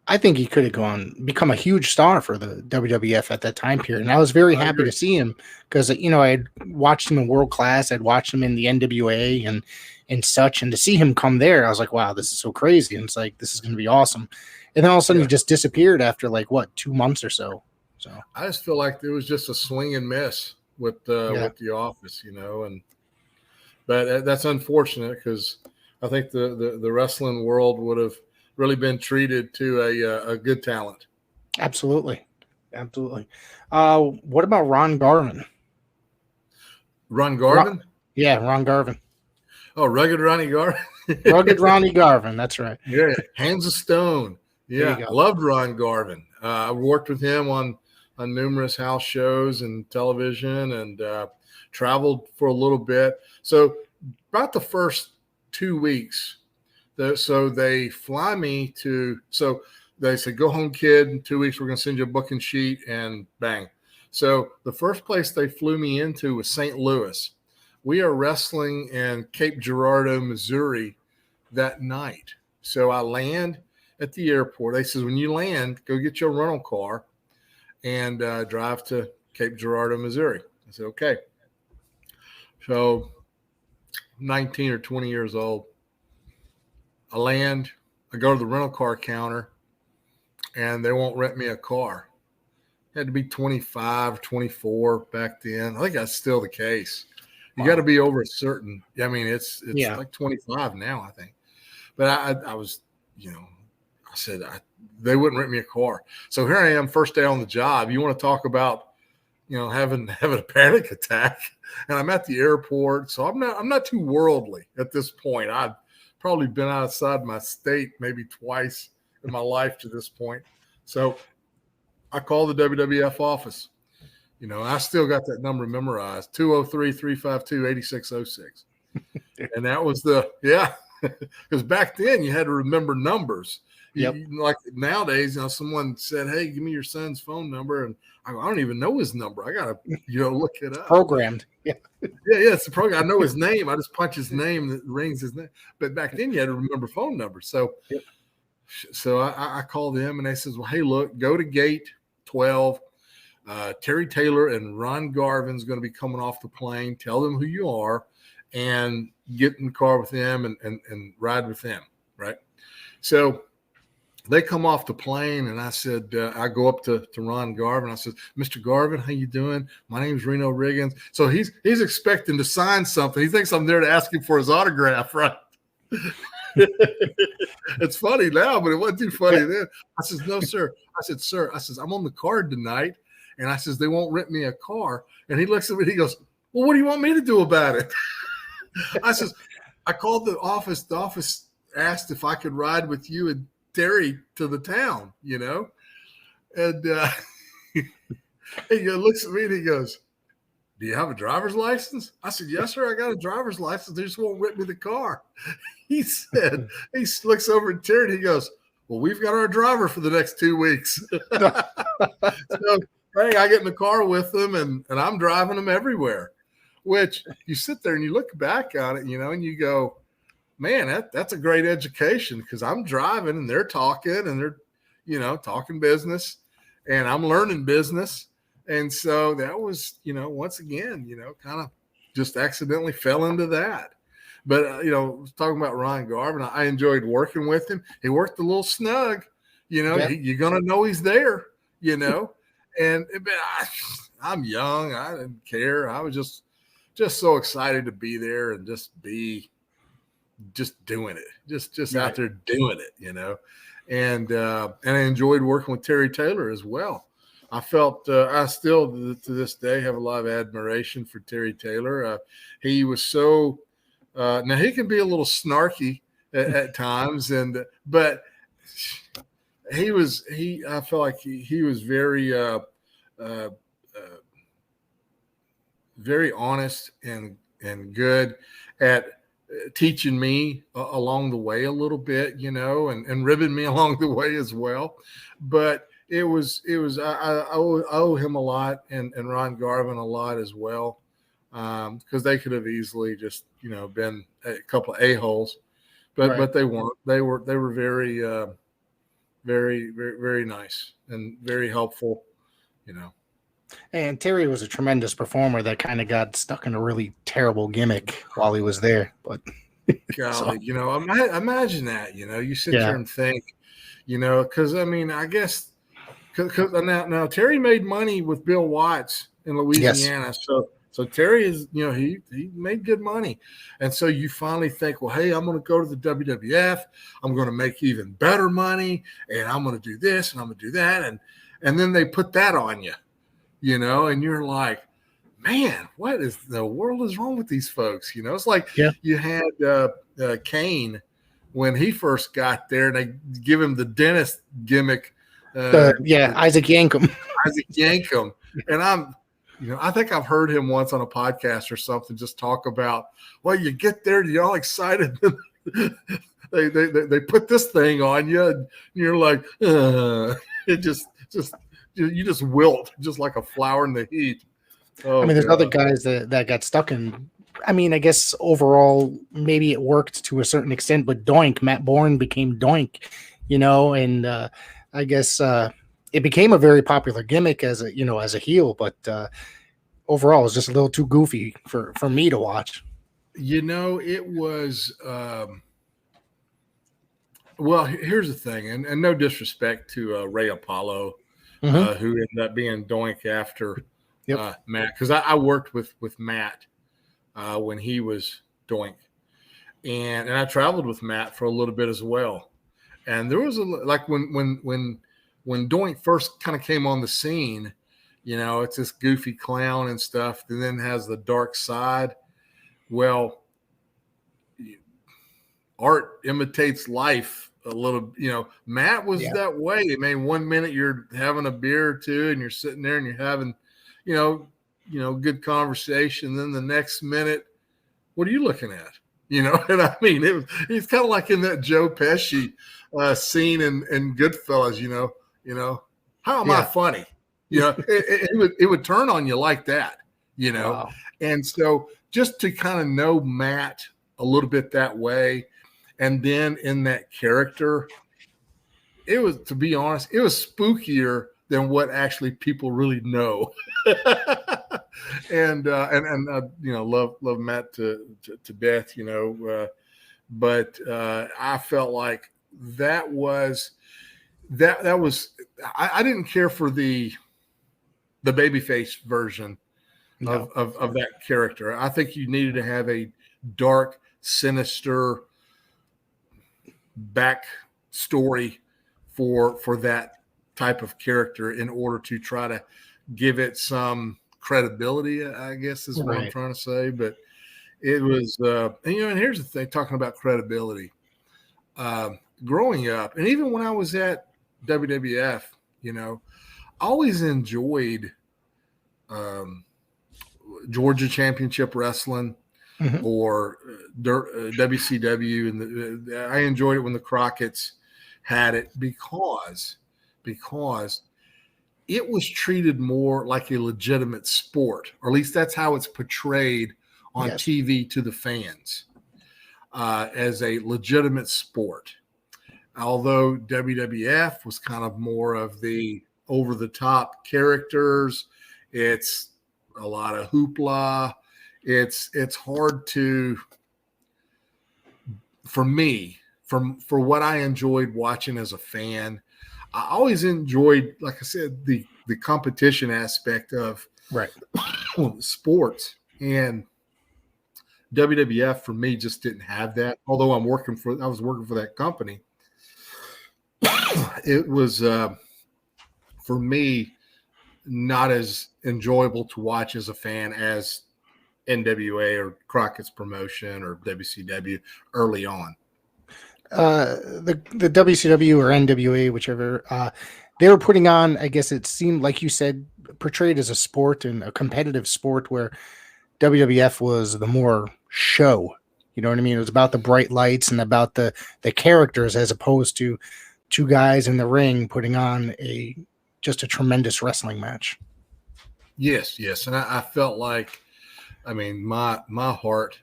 I think he could have become a huge star for the WWF at that time period. And I was very happy to see him because, I had watched him in World Class. I'd watched him in the NWA and such. And to see him come there, I was like, wow, this is so crazy. And it's like, this is going to be awesome. And then all of a sudden he just disappeared after 2 months or so. So I just feel like it was just a swing and miss with the office, but that's unfortunate because I think the wrestling world would have really been treated to a good talent. Absolutely. What about Ron Garvin? Ron Garvin? Ron Garvin. Oh, Rugged Ronnie Garvin. Rugged Ronnie Garvin. That's right. Yeah. Hands of Stone. Yeah. Loved Ron Garvin. I worked with him on numerous house shows and television and traveled for a little bit. So about the first 2 weeks, so they fly me so they said, go home, kid. In 2 weeks, we're going to send you a booking sheet, and bang. So the first place they flew me into was St. Louis. We are wrestling in Cape Girardeau, Missouri that night. So I land at the airport. They says, when you land, go get your rental car and drive to Cape Girardeau, Missouri. I said, okay. So 19 or 20 years old. I land, I go to the rental car counter, and they won't rent me a car. It had to be 25, 24 back then. I think that's still the case. You got to be over a certain, it's like 25 now, I think. But I was, I said, they wouldn't rent me a car. So here I am, first day on the job. You want to talk about, having a panic attack, and I'm at the airport. So I'm not too worldly at this point. I've probably been outside my state maybe twice in my life to this point. So I called the WWF office. I still got that number memorized, 203-352-8606. And that was because back then you had to remember numbers. Yep. Like nowadays, someone said, "Hey, give me your son's phone number," and I don't even know his number. I gotta, look it up. Programmed. Yeah. Yeah, it's a program. I know his name. I just punch his name that rings his name. But back then you had to remember phone numbers. So, yep. So I called them, and they says, "Well, hey, look, go to gate 12. Terry Taylor and Ron Garvin's going to be coming off the plane. Tell them who you are, and get in the car with them and ride with them." Right. So they come off the plane, and I said, I go up to Ron Garvin. I said, "Mr. Garvin, how you doing? My name's Reno Riggins." So he's expecting to sign something. He thinks I'm there to ask him for his autograph, right? It's funny now, but it wasn't too funny then. I said, "No, sir." I said, "Sir," I says, "I'm on the card tonight." And I says, "They won't rent me a car." And he looks at me, he goes, "Well, what do you want me to do about it?" I says, "I called the office. The office asked if I could ride with you and Terry to the town, And he looks at me and he goes, "Do you have a driver's license?" I said, "Yes, sir. I got a driver's license. They just won't rent me the car." He said, he looks over at Terry and he goes, "Well, we've got our driver for the next 2 weeks." So, hey, I get in the car with them and I'm driving them everywhere, which you sit there and you look back on it, and you go, man, that's a great education, because I'm driving and they're talking and they're, talking business, and I'm learning business. And so that was, once again, kind of just accidentally fell into that. But, talking about Ron Garvin, I enjoyed working with him. He worked a little snug, Yep. You're going to know he's there, And I'm young. I didn't care. I was just so excited to be there and just doing it, just right. out there doing it, And I enjoyed working with Terry Taylor as well. I felt I still to this day have a lot of admiration for Terry Taylor. He was so now he can be a little snarky at times, but I felt like he was very very honest and good at teaching me along the way a little bit, and ribbing me along the way as well. But I owe him a lot, and Ron Garvin a lot as well, because they could have easily just been a couple of a-holes, but they weren't. They were very very, very, very nice and very helpful, And Terry was a tremendous performer that kind of got stuck in a really terrible gimmick while he was there. But golly, imagine that, you sit there and think, because I guess because now Terry made money with Bill Watts in Louisiana, yes. So Terry is, he made good money. And so you finally think, well, hey, I'm going to go to the WWF. I'm going to make even better money, and I'm going to do this and I'm going to do that. And then they put that on you, and you're like, man, what is the world is wrong with these folks? It's like you had Kane when he first got there, and they give him the dentist gimmick. Isaac Yankem. Isaac Yankem. And I think I've heard him once on a podcast or something just talk about, well, you get there and you're all excited. they put this thing on you, and you're like, it just you just wilt just like a flower in the heat. Oh, there's other guys that got stuck in. I guess overall maybe it worked to a certain extent, but Matt Bourne became Doink, and I guess it became a very popular gimmick as a heel, but overall it was just a little too goofy for me to watch. It was well, here's the thing, and no disrespect to Ray Apollo, who ended up being Doink after Matt, because I worked with Matt when he was Doink, and I traveled with Matt for a little bit as well. And there was like when Doink first kind of came on the scene, it's this goofy clown and stuff, and then has the dark side. Well, art imitates life a little. Matt was that way. I mean, 1 minute you're having a beer or two and you're sitting there and you're having, good conversation. Then the next minute, what are you looking at? And I mean, he's kind of like in that Joe Pesci scene in Goodfellas, how am I funny? It would turn on you like that, Wow. And so just to kind of know Matt a little bit that way, and then in that character, it was, to be honest, it was spookier than what actually people really know. and love Matt to death, but I felt like that was I didn't care for the babyface version of that character. I think you needed to have a dark, sinister back story for that type of character in order to try to give it some credibility, I guess is what I'm trying to say. But it was, and here's the thing, talking about credibility. Growing up, and even when I was at WWF, I always enjoyed Georgia Championship Wrestling or WCW, and I enjoyed it when the Crockett's had it because it was treated more like a legitimate sport, or at least that's how it's portrayed on TV to the fans, as a legitimate sport. Although WWF was kind of more of the over-the-top characters, it's a lot of hoopla. It's hard to, for me, for what I enjoyed watching as a fan, I always enjoyed, like I said, the competition aspect of sports. And WWF for me just didn't have that. Although I was working for that company, it was for me not as enjoyable to watch as a fan as NWA or Crockett's promotion or WCW early on. The WCW or NWA, whichever, they were putting on, I guess it seemed like you said, portrayed as a sport and a competitive sport, where WWF was the more show. You know what I mean? It was about the bright lights and about the characters, as opposed to two guys in the ring putting on just a tremendous wrestling match. Yes. And I felt like, I mean, my heart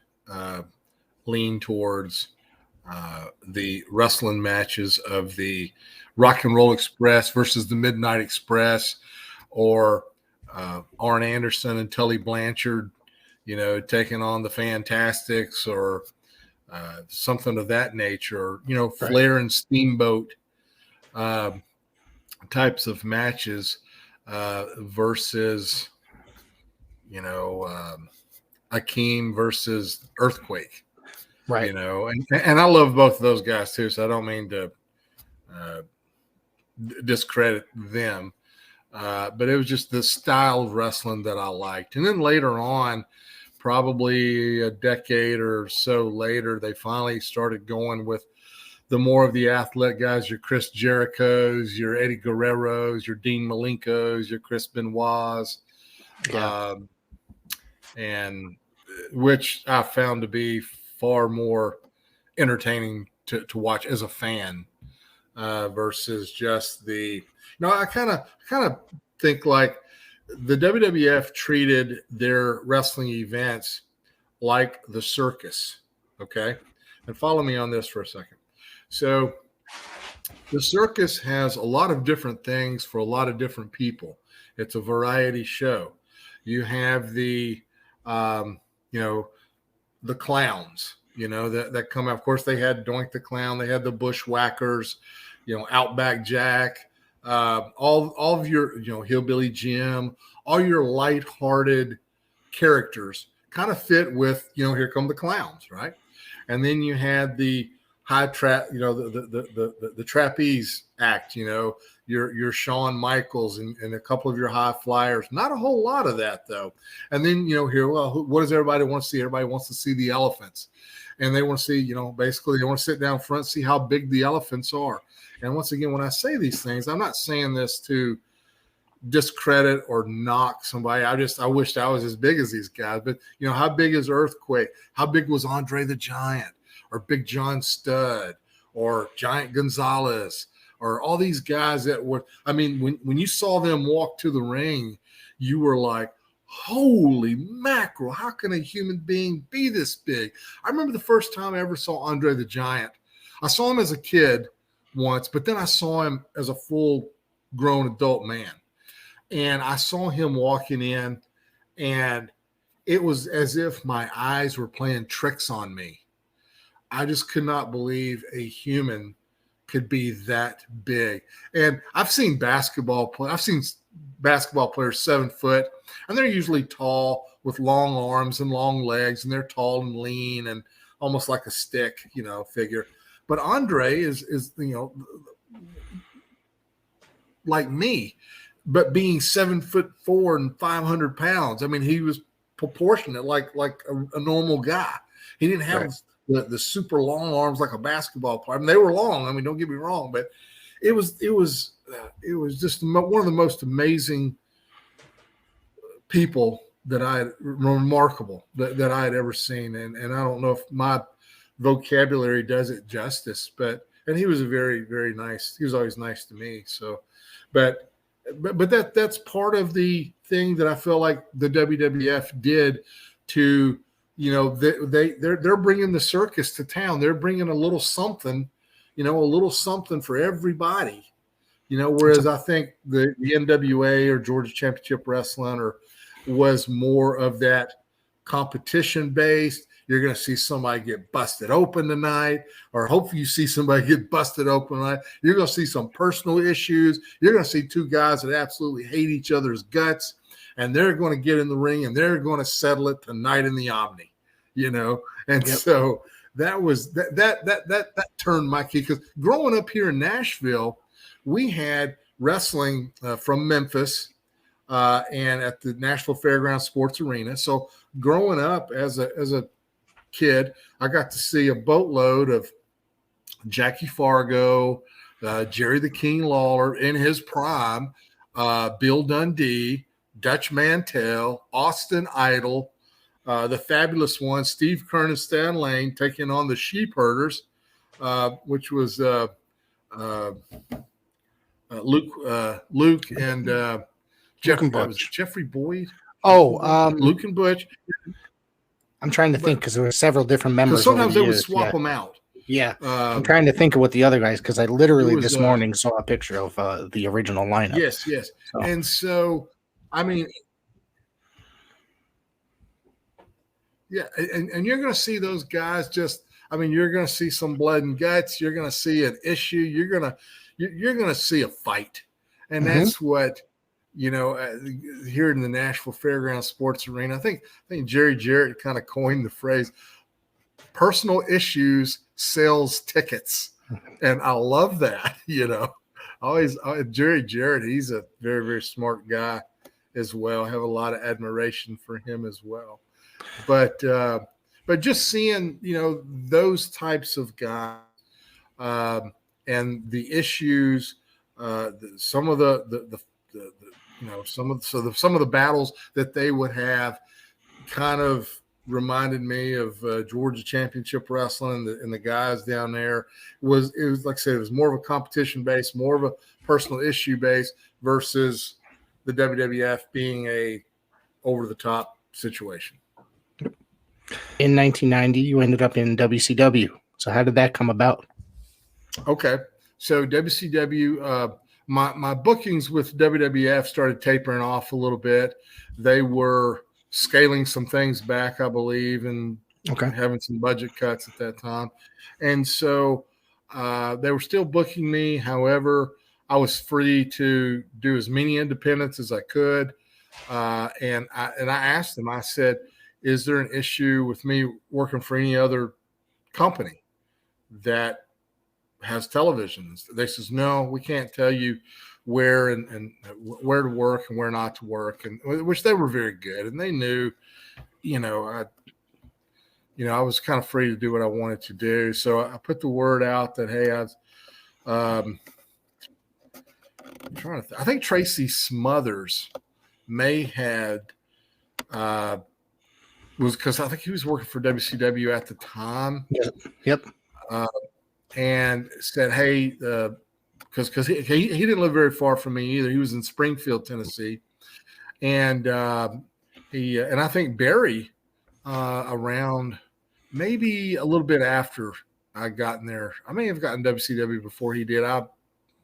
leaned towards the wrestling matches of the Rock and Roll Express versus the Midnight Express, or Arn Anderson and Tully Blanchard, taking on the Fantastics, or something of that nature, or, Flair and Steamboat types of matches versus, Akeem versus Earthquake. Right. And I love both of those guys too, so I don't mean to discredit them. But it was just the style of wrestling that I liked. And then later on, probably a decade or so later, they finally started going with the more of the athletic guys, your Chris Jerichos, your Eddie Guerreros, your Dean Malenkos, your Chris Benoits, and which I found to be far more entertaining to watch as a fan versus just the. I kind of think like the WWF treated their wrestling events like the circus. Okay, and follow me on this for a second. So the circus has a lot of different things for a lot of different people. It's a variety show. You have the clowns, that come out. Of course, they had Doink the Clown. They had the Bushwhackers, Outback Jack, all of your, Hillbilly Jim, all your lighthearted characters kind of fit with, here come the clowns, right? And then you had the high trap, the trapeze act, your Shawn Michaels and a couple of your high flyers. Not a whole lot of that though. And then, what does everybody want to see? Everybody wants to see the elephants. And they want to see, basically they want to sit down front, see how big the elephants are. And once again, when I say these things, I'm not saying this to discredit or knock somebody. I wished I was as big as these guys. But, how big is Earthquake? How big was Andre the Giant or Big John Studd or Giant Gonzalez or all these guys that were – when you saw them walk to the ring, you were like, holy mackerel, how can a human being be this big? I remember the first time I ever saw Andre the Giant. I saw him as a kid once, but then I saw him as a full-grown adult man. And I saw him walking in, and it was as if my eyes were playing tricks on me. I just could not believe a human could be that big. And I've seen basketball players 7 foot, and they're usually tall with long arms and long legs, and they're tall and lean and almost like a stick, figure. But Andre is like me, but being 7'4" and 500 pounds. He was proportionate, like a normal guy. He didn't have the super long arms like a basketball player. They were long. Don't get me wrong, but it was just one of the most amazing people that remarkable that I had ever seen. And I don't know if my vocabulary does it justice, and he was a very, very nice, he was always nice to me. So, but that's part of the thing that I feel like the WWF did to, they're bringing the circus to town. They're bringing a little something, for everybody, whereas I think the NWA or Georgia Championship Wrestling was more of that competition based. You're going to see somebody get busted open tonight, or hopefully you see somebody get busted open tonight. You're going to see some personal issues. You're going to see 2 guys that absolutely hate each other's guts, and they're going to get in the ring and they're going to settle it tonight in the Omni, And so that was that turned my key, because growing up here in Nashville, we had wrestling from Memphis and at the Nashville Fairgrounds Sports Arena. So growing up as a kid, I got to see a boatload of Jackie Fargo, Jerry the King Lawler in his prime, Bill Dundee, Dutch Mantel, Austin Idol, the fabulous one, Steve Keirn and Stan Lane taking on the Sheep Herders, which was Luke and Jeffrey Boyd. Luke and Butch. I'm trying to think, because there were several different members. Sometimes they would swap them out. Yeah. I'm trying to think of what the other guys, because I literally this morning saw a picture of the original lineup. Yes. So. And so, yeah, and you're going to see those guys you're going to see some blood and guts. You're going to see an issue. You're going to see a fight. And that's what, here in the Nashville Fairgrounds Sports Arena, I think Jerry Jarrett kind of coined the phrase, personal issues sells tickets. And I love that, Jerry Jarrett, he's a very, very smart guy as well. I have a lot of admiration for him as well. But just seeing, those types of guys and the issues, some of the some of the battles that they would have kind of reminded me of Georgia Championship Wrestling and the guys down there. It was like I said, it was more of a competition base, more of a personal issue base versus the WWF being a over the top situation. In 1990, you ended up in WCW. So how did that come about? Okay. So WCW, my bookings with WWF started tapering off a little bit. They were scaling some things back, I believe, and having some budget cuts at that time. And so they were still booking me. However, I was free to do as many independents as I could. And I asked them, I said, is there an issue with me working for any other company that has televisions. They says, no, we can't tell you where and where to work and where not to work, and which they were very good, and they knew, I was kind of free to do what I wanted to do. So I put the word out that, hey, I'm trying to I think Tracy Smothers may had was because I think he was working for WCW at the time. Yep. And said, hey, because he didn't live very far from me either. He was in Springfield, Tennessee, and and I think Barry around maybe a little bit after I got in there. I may have gotten WCW before he did. I'm a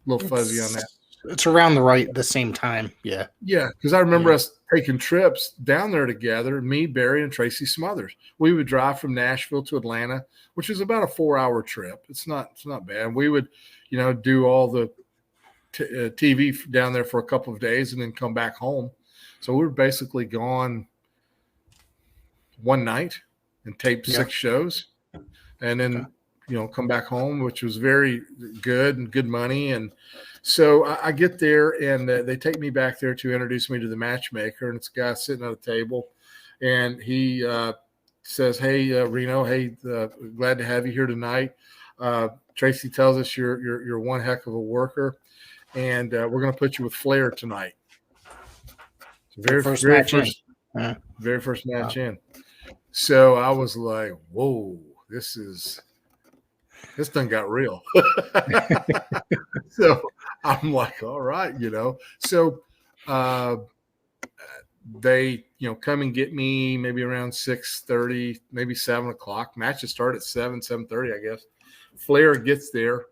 little fuzzy on that. It's around the same time. Yeah. Yeah, because I remember us taking trips down there together, me, Barry, and Tracy Smothers. We would drive from Nashville to Atlanta, which is about a 4-hour trip. It's not bad. We would, do all the TV down there for a couple of days and then come back home. So we were basically gone one night and taped 6 shows, and then come back home, which was very good and good money. And so I get there, and they take me back there to introduce me to the matchmaker, and it's a guy sitting at a table, and he says, hey, Reno, hey, glad to have you here tonight. Tracy tells us you're one heck of a worker, and we're going to put you with Flair tonight. Very first match in. So I was like, whoa, this done got real. So I'm like, all right, So they, come and get me maybe around 6:30, maybe 7 o'clock. Matches start at 7:30, I guess. Flair gets there,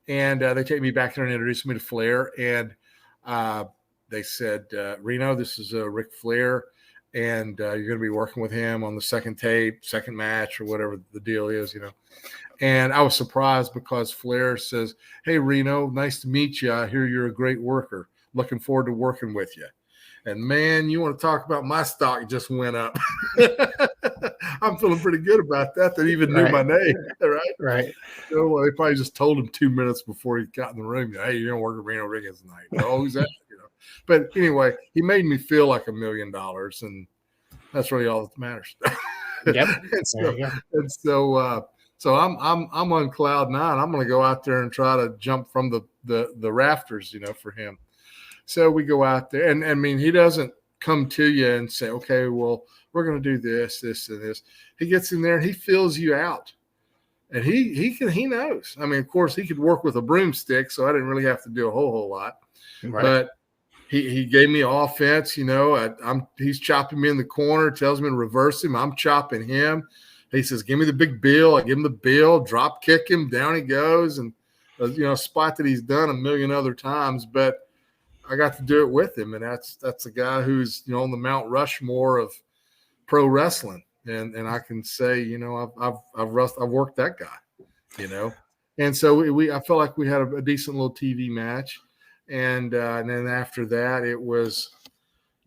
and they take me back there and introduce me to Flair. And they said, Reno, this is Ric Flair, and you're going to be working with him on the second match, or whatever the deal is, And I was surprised because Flair says, hey, Reno, nice to meet you. I hear you're a great worker. Looking forward to working with you. And, man, you want to talk about my stock just went up. I'm feeling pretty good about that. They even knew my name, right? Right. So they probably just told him 2 minutes before he got in the room, hey, you're going to work at Reno Riggins tonight. Oh, who's that? But anyway, he made me feel like $1 million, and that's really all that matters. Yep. So I'm on cloud 9. I'm going to go out there and try to jump from the rafters, for him. So we go out there, and I mean, he doesn't come to you and say, okay, well, we're going to do this, and this. He gets in there and he fills you out, and he knows. I mean, of course, he could work with a broomstick, so I didn't really have to do a whole lot. Right. But he gave me offense. He's chopping me in the corner, tells me to reverse him. I'm chopping him. He says, give me the big bill. I give him the bill, drop kick him, down he goes. And, a spot that he's done a million other times, but I got to do it with him. And that's a guy who's, on the Mount Rushmore of pro wrestling. And I can say, I've worked that guy, And so I felt like we had a decent little TV match. And then after that, it was,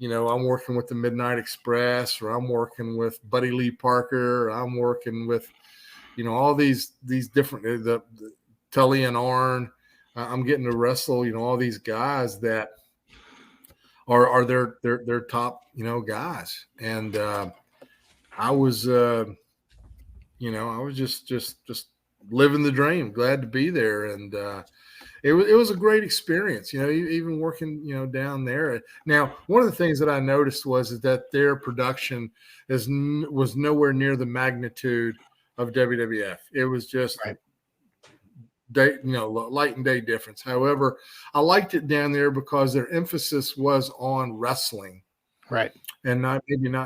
I'm working with the Midnight Express, or I'm working with Buddy Lee Parker, or I'm working with, all these different, the Tully and Arn. I'm getting to wrestle, all these guys that are their top, guys. And I was, I was just living the dream, glad to be there. And it was a great experience, even working, down there. Now, one of the things that I noticed was that their production was nowhere near the magnitude of WWF. It was just light and day difference. However, I liked it down there because their emphasis was on wrestling, right, and not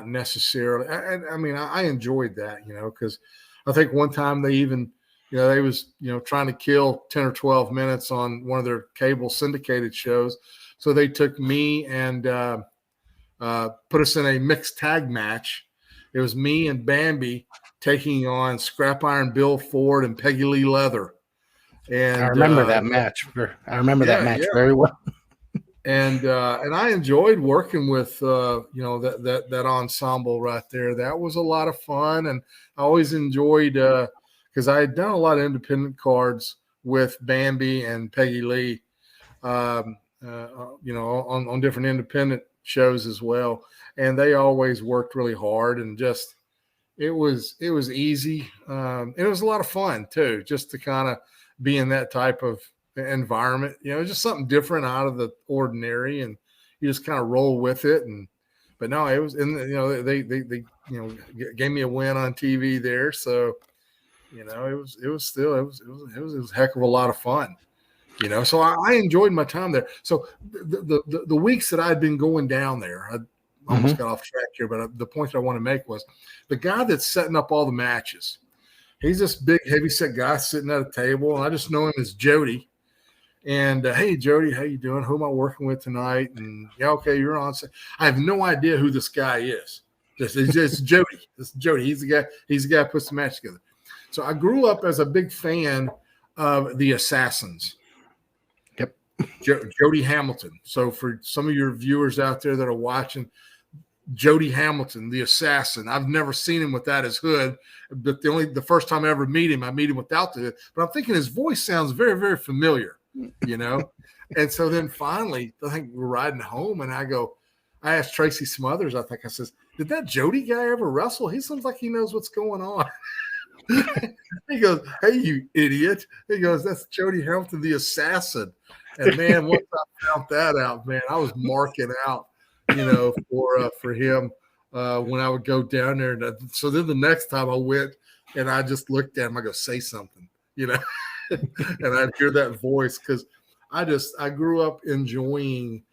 necessarily. I enjoyed that, because I think one time they even. They was, trying to kill 10 or 12 minutes on one of their cable syndicated shows. So they took me and put us in a mixed tag match. It was me and Bambi taking on Scrap Iron Bill Ford and Peggy Lee Leather. And I remember that match. I remember that match very well. And I enjoyed working with that ensemble right there. That was a lot of fun, and I always enjoyed. because I had done a lot of independent cards with Bambi and Peggy Lee, on different independent shows as well. And they always worked really hard, and just it was easy. It was a lot of fun too, just to kind of be in that type of environment. Just something different out of the ordinary, and you just kind of roll with it. But no, it was, and they gave me a win on TV there, so it was a heck of a lot of fun. So I enjoyed my time there. So the weeks that I'd been going down there, I almost got off track here, but the point that I want to make was the guy that's setting up all the matches. He's this big, heavyset guy sitting at a table, and I just know him as Jody. And hey, Jody, how you doing? Who am I working with tonight? And yeah, okay, you're on. I have no idea who this guy is. It's Jody. This is Jody. He's the guy who puts the match together. So I grew up as a big fan of the Assassins. Yep. Jody Hamilton. So for some of your viewers out there that are watching, Jody Hamilton, the Assassin. I've never seen him without his hood, but the first time I ever meet him, I meet him without the hood. But I'm thinking his voice sounds very, very familiar, And so then finally, I think we're riding home, and I asked Tracy Smothers, I says, did that Jody guy ever wrestle? He seems like he knows what's going on. He goes, hey, you idiot. He goes, that's Jody Hamilton, the Assassin. And man, once I found that out, man, I was marking out, for him when I would go down there. And so then the next time I went, and I just looked at him, I go, say something, and I'd hear that voice, because I grew up enjoying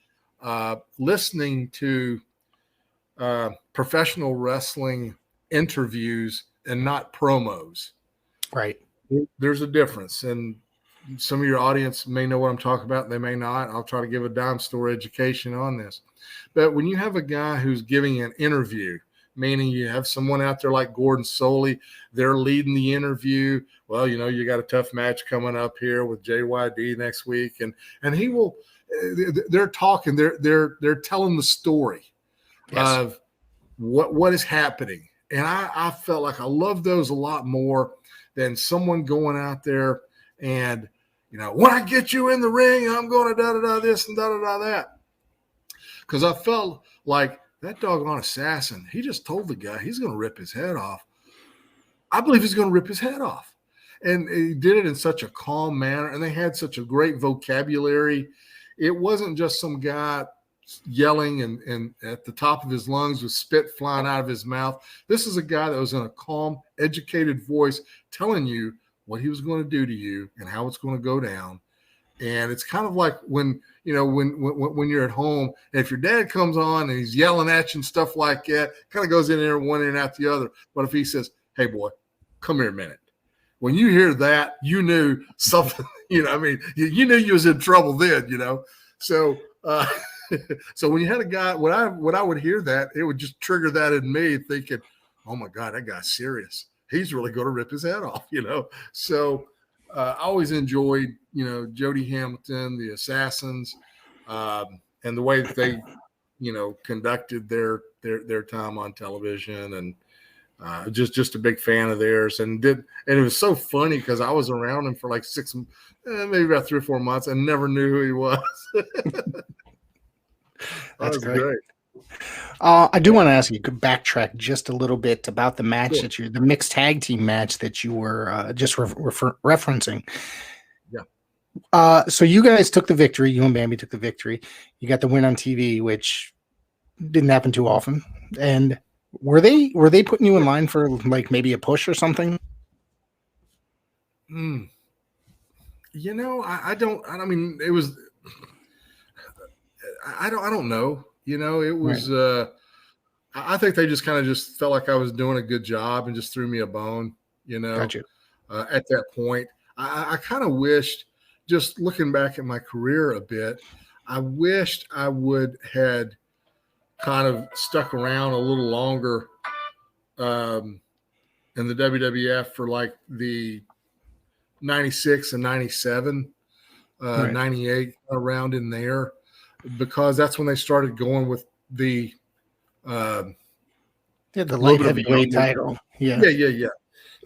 listening to professional wrestling interviews and not promos. Right. There's a difference, and some of your audience may know what I'm talking about. They may not. I'll try to give a dime store education on this. But when you have a guy who's giving an interview, meaning you have someone out there like Gordon Soley, they're leading the interview. Well, you got a tough match coming up here with JYD next week, and he will. They're talking. They're telling the story of what is happening, and I felt like I love those a lot more than someone going out there and when I get you in the ring, I'm going to da-da-da this and da-da-da that. Because I felt like that doggone assassin, he just told the guy he's going to rip his head off. I believe he's going to rip his head off. And he did it in such a calm manner, and they had such a great vocabulary. It wasn't just some guy yelling and at the top of his lungs with spit flying out of his mouth. This is a guy that was in a calm, educated voice telling you what he was going to do to you and how it's going to go down. And it's kind of like when you're at home, and if your dad comes on and he's yelling at you and stuff like that, kind of goes in there one ear and out the other. But if he says, hey boy, come here a minute. When you hear that, you knew something, you knew you was in trouble then, So, so when you had a guy, when I would hear that, it would just trigger that in me thinking, oh my God, that guy's serious. He's really going to rip his head off, So I always enjoyed, Jody Hamilton, the Assassins, and the way that they, conducted their time on television, and just a big fan of theirs. And it was so funny because I was around him for like maybe about 3 or 4 months, and never knew who he was. That's great. I do want to ask you, could backtrack just a little bit about the match the mixed tag team match that you were just referencing. Yeah. So you guys took the victory. You and Bambi took the victory. You got the win on TV, which didn't happen too often. And were they putting you in line for like maybe a push or something? I mean, it was. I don't know. It was. Right. I think they just kind of just felt like I was doing a good job and just threw me a bone. Gotcha. At that point, I kind of wished, just looking back at my career a bit, I wished I would had kind of stuck around a little longer in the WWF for like the 96 and 97, right. 98 around in there, because that's when they started going with the light heavyweight title. Yeah.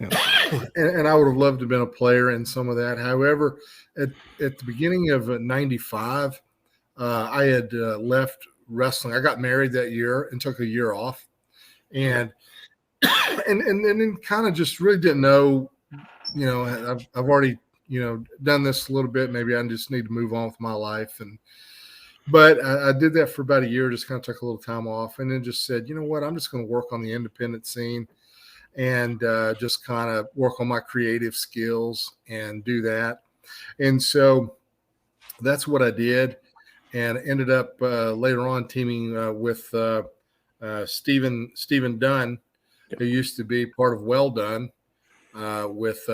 and I would have loved to have been a player in some of that. However, at the beginning of '95, I had left wrestling. I got married that year and took a year off, and and then kind of just really didn't know. I've already done this a little bit. Maybe I just need to move on with my life. But I did that for about a year. Just kind of took a little time off, and then just said, you know what, I'm just going to work on the independent scene and just kind of work on my creative skills and do that. And so that's what I did, and ended up later on teaming with Stephen Dunn, who used to be part of Well Done, with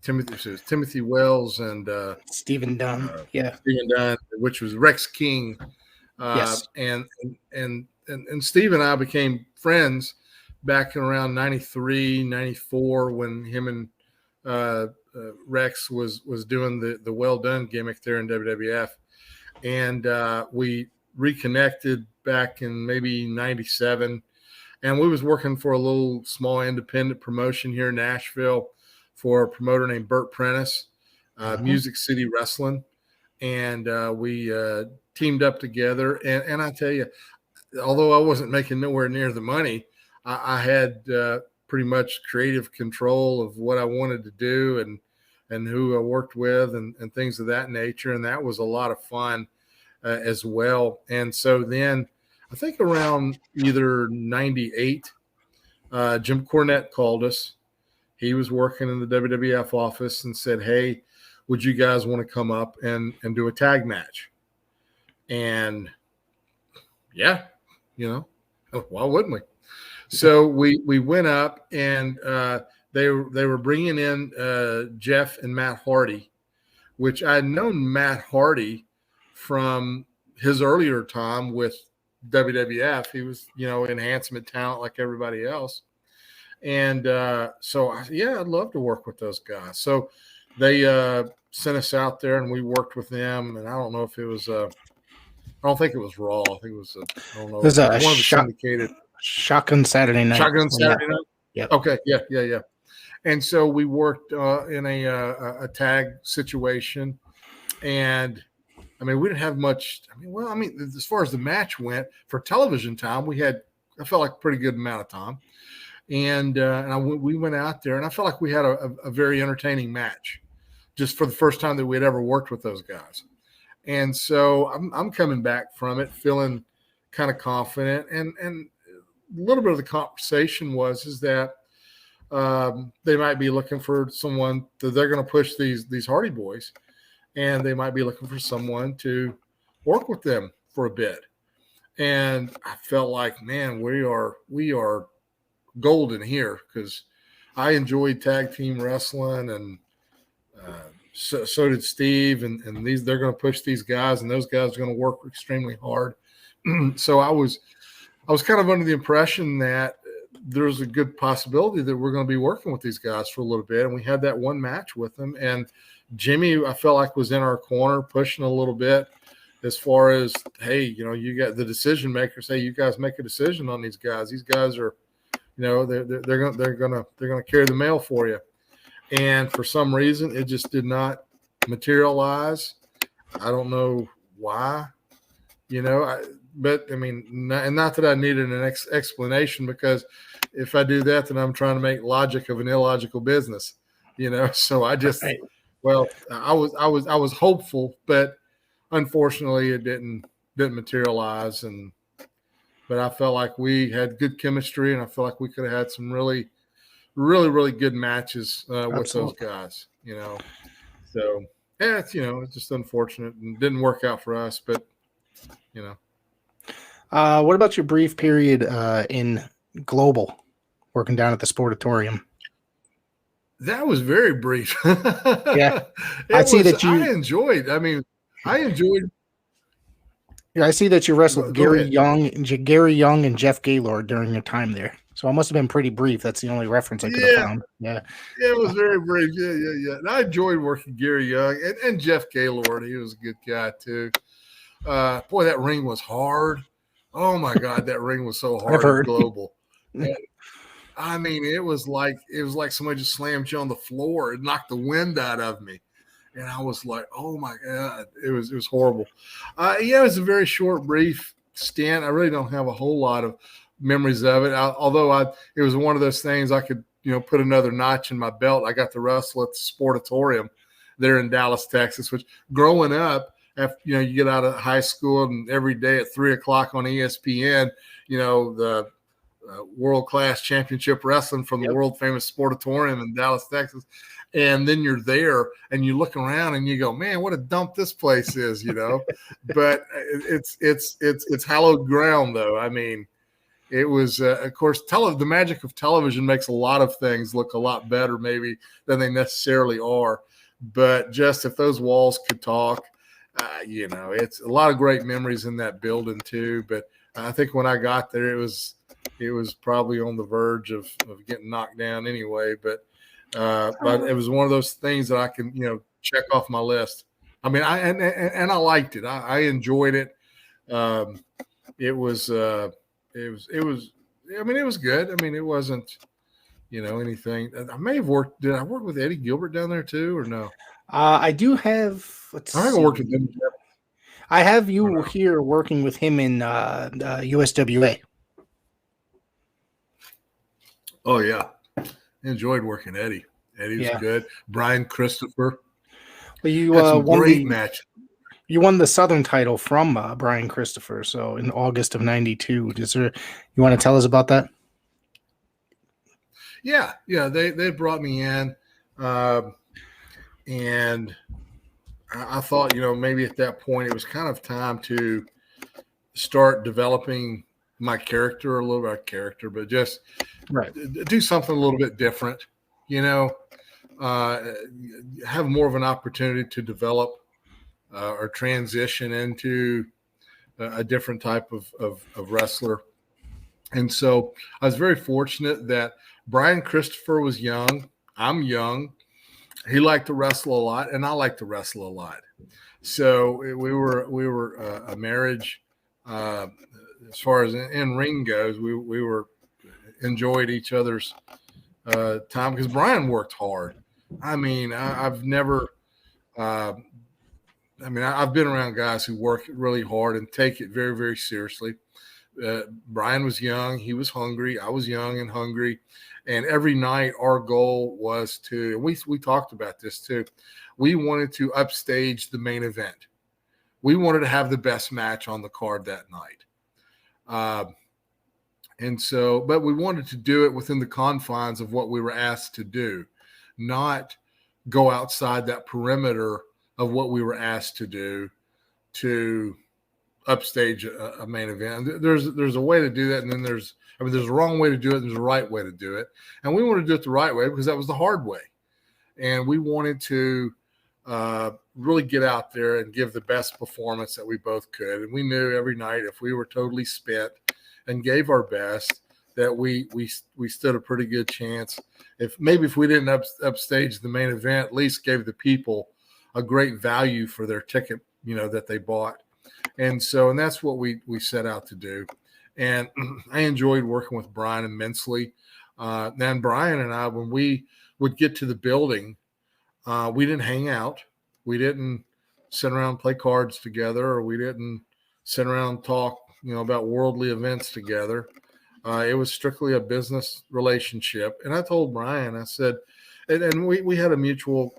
Timothy Wells and Stephen Dunn. Stephen Dunn, which was Rex King. Yes. And Steve and I became friends back in around 93, 94 when him and Rex was doing the Well Done gimmick there in WWF. And we reconnected back in maybe 97. And we was working for a little small independent promotion here in Nashville for a promoter named Burt Prentice, Music City Wrestling. And we teamed up together. And I tell you, although I wasn't making nowhere near the money, I had pretty much creative control of what I wanted to do and who I worked with and things of that nature. And that was a lot of fun as well. And so then I think around either 98, Jim Cornette called us. He was working in the WWF office and said, hey, would you guys want to come up and do a tag match? And yeah, why wouldn't we? So we went up, and they were bringing in Jeff and Matt Hardy, which I had known Matt Hardy from his earlier time with WWF. He was, enhancement talent like everybody else. And so, I'd love to work with those guys. So they sent us out there, and we worked with them. And I don't know if it was I don't think it was Raw. I think it was I don't know. It was one of the syndicated Shotgun Saturday Night. Shotgun Saturday Night. Yeah. Okay. Yeah. And so we worked in a tag situation, and I mean, we didn't have much. As far as the match went for television time, I felt like a pretty good amount of time. And we went out there, and I felt like we had a very entertaining match, just for the first time that we had ever worked with those guys. And so I'm coming back from it feeling kind of confident, and a little bit of the conversation is that they might be looking for someone that they're going to push these Hardy Boys, and they might be looking for someone to work with them for a bit. And I felt like, man, we are golden here, because I enjoyed tag team wrestling, and so did Steve, and they're going to push these guys, and those guys are going to work extremely hard. So I was kind of under the impression that there's a good possibility that we're going to be working with these guys for a little bit. And we had that one match with them, and Jimmy, I felt like, was in our corner pushing a little bit as far as, hey, you got the decision makers. Hey, you guys make a decision on these guys. These guys are, they're gonna carry the mail for you. And for some reason, it just did not materialize. I don't know why, but I mean, not that I needed an explanation, because if I do that, then I'm trying to make logic of an illogical business, So I just, well, I was hopeful, but unfortunately, it didn't materialize. But I felt like we had good chemistry, and I felt like we could have had some really, really, really good matches with those guys, So yeah, it's just unfortunate and didn't work out for us, but What about your brief period in Global, working down at the Sportatorium? That was very brief. Yeah, I enjoyed. Yeah, I see that you wrestled Gary Young and Jeff Gaylord during your time there. So it must have been pretty brief. That's the only reference I could have found. Yeah, it was very brief. Yeah. And I enjoyed working Gary Young and Jeff Gaylord. He was a good guy too. Boy, that ring was hard. Oh my God, that ring was so hard. Global. And I mean, it was like somebody just slammed you on the floor. It knocked the wind out of me. And I was like, oh my God, it was horrible. Yeah, it was a very short, brief stint. I really don't have a whole lot of memories of it. It was one of those things I could, put another notch in my belt. I got to wrestle at the Sportatorium there in Dallas, Texas, which growing up, after, you get out of high school and every day at 3:00 on ESPN, the world-class championship wrestling from the world famous Sportatorium in Dallas, Texas. And then you're there and you look around and you go, man, what a dump this place is, but it's hallowed ground though. I mean, it was, of course, the magic of television makes a lot of things look a lot better maybe than they necessarily are. But just if those walls could talk, it's a lot of great memories in that building too. But I think when I got there, it was probably on the verge of getting knocked down anyway. But it was one of those things that I can, check off my list. I mean, I liked it. I enjoyed it. It was I mean, it was good. I mean, it wasn't, anything. I may have worked. Did I work with Eddie Gilbert down there too, or no? I do have. I think I worked with him. I have you here working with him in USWA. Oh yeah, enjoyed working Eddie. Eddie was good. Brian Christopher. Well, you won great match. You won the Southern title from Brian Christopher. So in August of '92, you want to tell us about that? Yeah. They brought me in, and I thought, maybe at that point it was kind of time to start developing my character, a little bit of character, but just do something a little bit different, have more of an opportunity to develop or transition into a different type of wrestler. And so I was very fortunate that Brian Christopher was young. I'm young. He liked to wrestle a lot, and I like to wrestle a lot. So we were a marriage. As far as in ring goes, we were enjoyed each other's time because Brian worked hard. I mean, I've never. I've been around guys who work really hard and take it very, very seriously. Brian was young. He was hungry. I was young and hungry. And every night our goal was to, and we talked about this too, we wanted to upstage the main event. We wanted to have the best match on the card that night. But we wanted to do it within the confines of what we were asked to do, not go outside that perimeter of what we were asked to do to upstage a main event. There's a way to do that, and then there's a wrong way to do it, and there's a right way to do it. And we wanted to do it the right way because that was the hard way. And we wanted to really get out there and give the best performance that we both could. And we knew every night if we were totally spent and gave our best, that we stood a pretty good chance. If we didn't upstage the main event, at least gave the people a great value for their ticket, that they bought. And that's what we set out to do. And I enjoyed working with Brian immensely. Then Brian and I, when we would get to the building, we didn't hang out. We didn't sit around and play cards together, or we didn't sit around and talk, about worldly events together. It was strictly a business relationship. And I told Brian, I said, and we had a mutual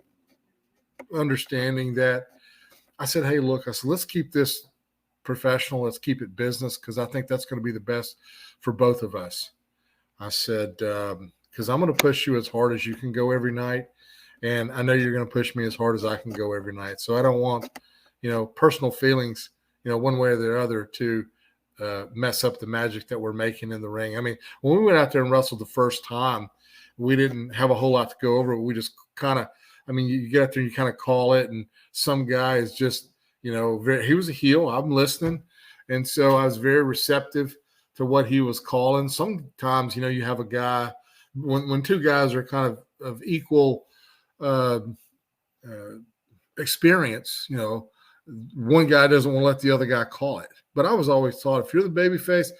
understanding that I said, hey, look, let's keep this professional. Let's keep it business, because I think that's going to be the best for both of us. I said, because I'm going to push you as hard as you can go every night. And I know you're going to push me as hard as I can go every night. So I don't want, personal feelings, one way or the other to mess up the magic that we're making in the ring. I mean, when we went out there and wrestled the first time, we didn't have a whole lot to go over. We just kind of, you get out there and you kind of call it, and some guy is just, he was a heel. I'm listening. And so I was very receptive to what he was calling. Sometimes, you have a guy, when two guys are kind of equal experience, one guy doesn't want to let the other guy call it. But I was always taught, if you're the baby face,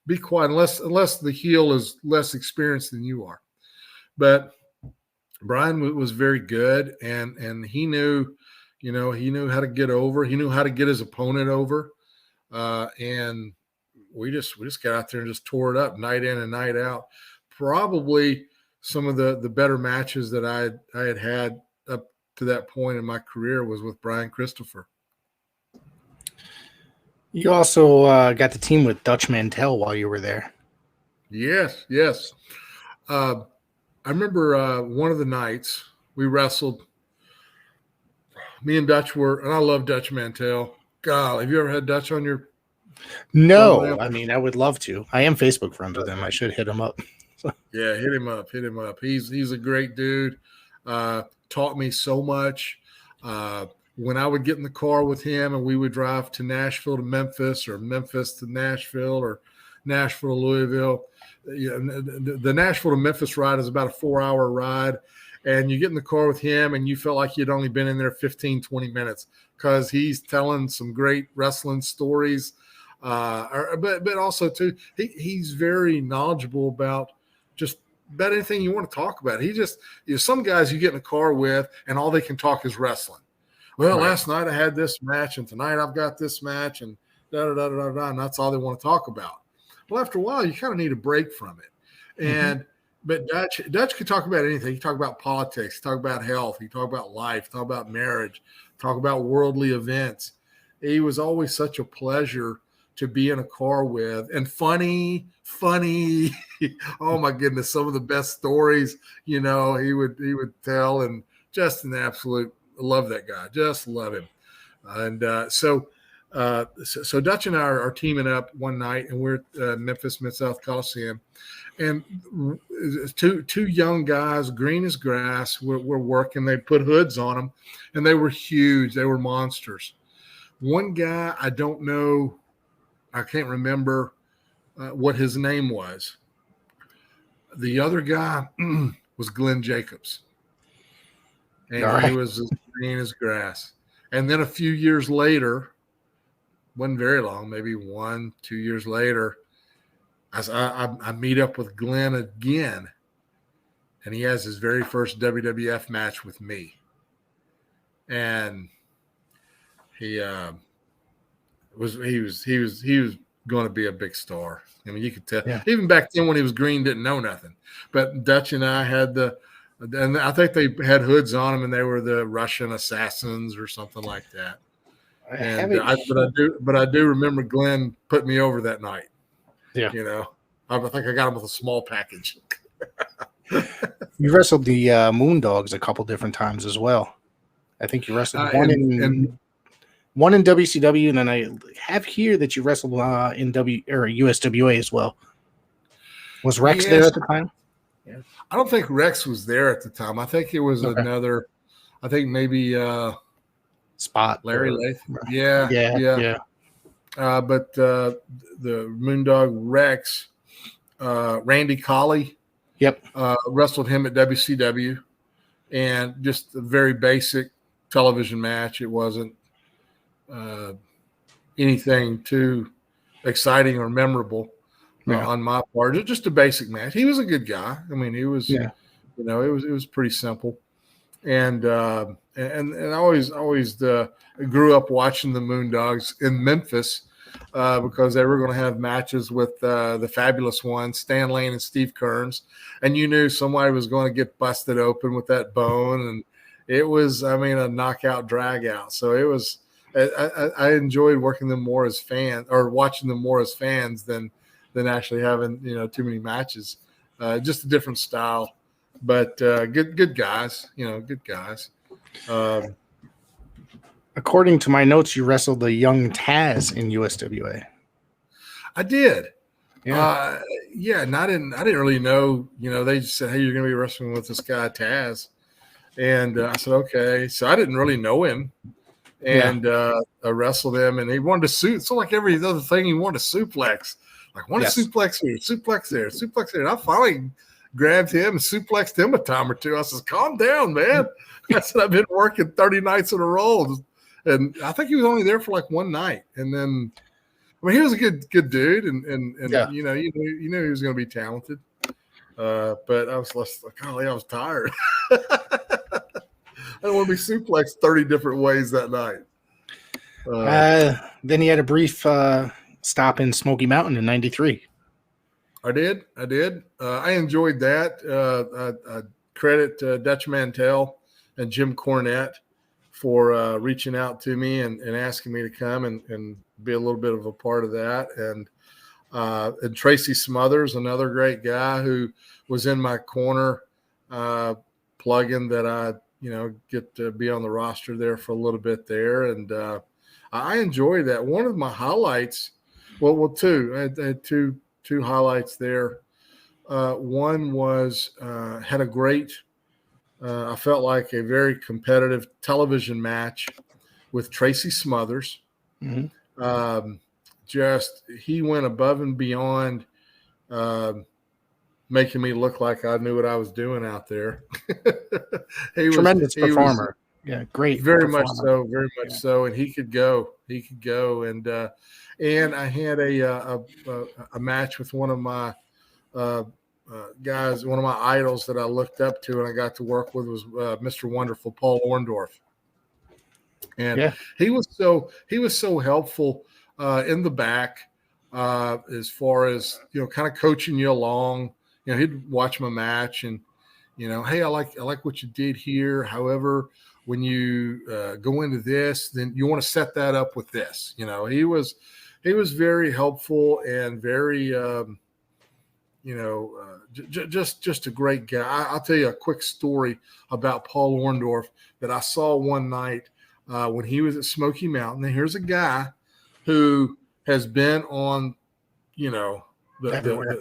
be quiet unless the heel is less experienced than you are. But Brian was very good, and he knew, he knew how to get over. He knew how to get his opponent over, and we just got out there and just tore it up night in and night out. Probably some of the better matches that I had up to that point in my career was with Brian Christopher. You also got the team with Dutch Mantel while you were there. Yes. I remember one of the nights we wrestled. Me and Dutch and I love Dutch Mantel. God, have you ever had Dutch on your? No, I mean, I would love to. I am Facebook friends with him. I should hit him up. Yeah, hit him up. He's a great dude. Taught me so much. When I would get in the car with him and we would drive to Nashville to Memphis, or Memphis to Nashville, or Nashville to Louisville. The Nashville to Memphis ride is about a 4-hour ride, and you get in the car with him and you felt like you'd only been in there 15, 20 minutes because he's telling some great wrestling stories. But also too, he's very knowledgeable about anything you want to talk about. He just, some guys you get in a car with and all they can talk is wrestling. Well, right. Last night I had this match and tonight I've got this match and and that's all they want to talk about. Well, after a while, you kind of need a break from it. And but Dutch could talk about anything. He talk about politics, he talk about health, he talk about life, talk about marriage, talk about worldly events. He was always such a pleasure to be in a car with, and funny. Oh my goodness, some of the best stories, he would tell, and just an absolute love that guy. Just love him. And so Dutch and I are teaming up one night, and we're at Memphis Mid-South Coliseum, and two young guys, green as grass, were working. They put hoods on them, and they were huge. They were monsters. One guy, I don't know, I can't remember what his name was. The other guy was Glenn Jacobs, and he was as green as grass. And then a few years later, wasn't very long, maybe 1-2 years later, I meet up with Glenn again, and he has his very first WWF match with me. And he was going to be a big star. I mean, you could tell. Yeah. Even back then when he was green, didn't know nothing. But Dutch and I had and I think they had hoods on them, and they were the Russian assassins or something like that. But I do remember Glenn put me over that night. Yeah, I think I got him with a small package. You wrestled the Moondogs a couple different times as well. I think you wrestled one in WCW, and then I have here that you wrestled in USWA as well. Was Rex there at the time? Yeah. I don't think Rex was there at the time. I think it was another. I think maybe Spot Larry Latham. Yeah. But the Moondog Rex, Randy Colley. Yep. Wrestled him at WCW, and just a very basic television match. It wasn't anything too exciting or memorable on my part. Just a basic match. He was a good guy. I mean, he was, it was pretty simple. And I always grew up watching the Moondogs in Memphis because they were going to have matches with the fabulous ones, Stan Lane and Steve Kearns. And you knew somebody was going to get busted open with that bone. And it was, a knockout drag out. So it was, I enjoyed working them more as fans, or watching them more as fans than actually having, too many matches. Just a different style, but good guys, good guys. According to my notes, you wrestled the young Taz in USWA. I did. Yeah. And I didn't really know, they just said, hey, you're going to be wrestling with this guy, Taz. And I said, okay. So I didn't really know him. And I wrestled him, and he wanted to so like every other thing, he wanted to suplex. Like, want to suplex here, suplex there, suplex there. And I finally grabbed him and suplexed him a time or two. I said, calm down, man. I said, I've been working 30 nights in a row. And I think he was only there for like one night. And then I mean, he was a good dude, and Yeah. you know he was going to be talented. But I was like, golly, I was tired. I don't want to be suplexed 30 different ways that night. Then he had a brief stop in Smoky Mountain in '93. I did. I enjoyed that. I credit Dutch Mantel and Jim Cornette for reaching out to me and asking me to come and be a little bit of a part of that. And Tracy Smothers, another great guy who was in my corner, plugging that I, get to be on the roster there for a little bit there. And I enjoyed that. One of my highlights, two. I had two highlights there. One was had a great, I felt like a very competitive television match with Tracy Smothers. Mm-hmm. He went above and beyond, making me look like I knew what I was doing out there. Tremendous performer. Great. Very performer. much so. And he could go. And I had a match with one of my guys, one of my idols that I looked up to and I got to work with was Mr. Wonderful, Paul Orndorff. And he was so helpful in the back as far as, kind of coaching you along. He'd watch my match and, hey, I like what you did here. However, when you go into this, then you want to set that up with this. He was very helpful and very, just a great guy. I'll tell you a quick story about Paul Orndorff that I saw one night when he was at Smoky Mountain. And here's a guy who has been on, the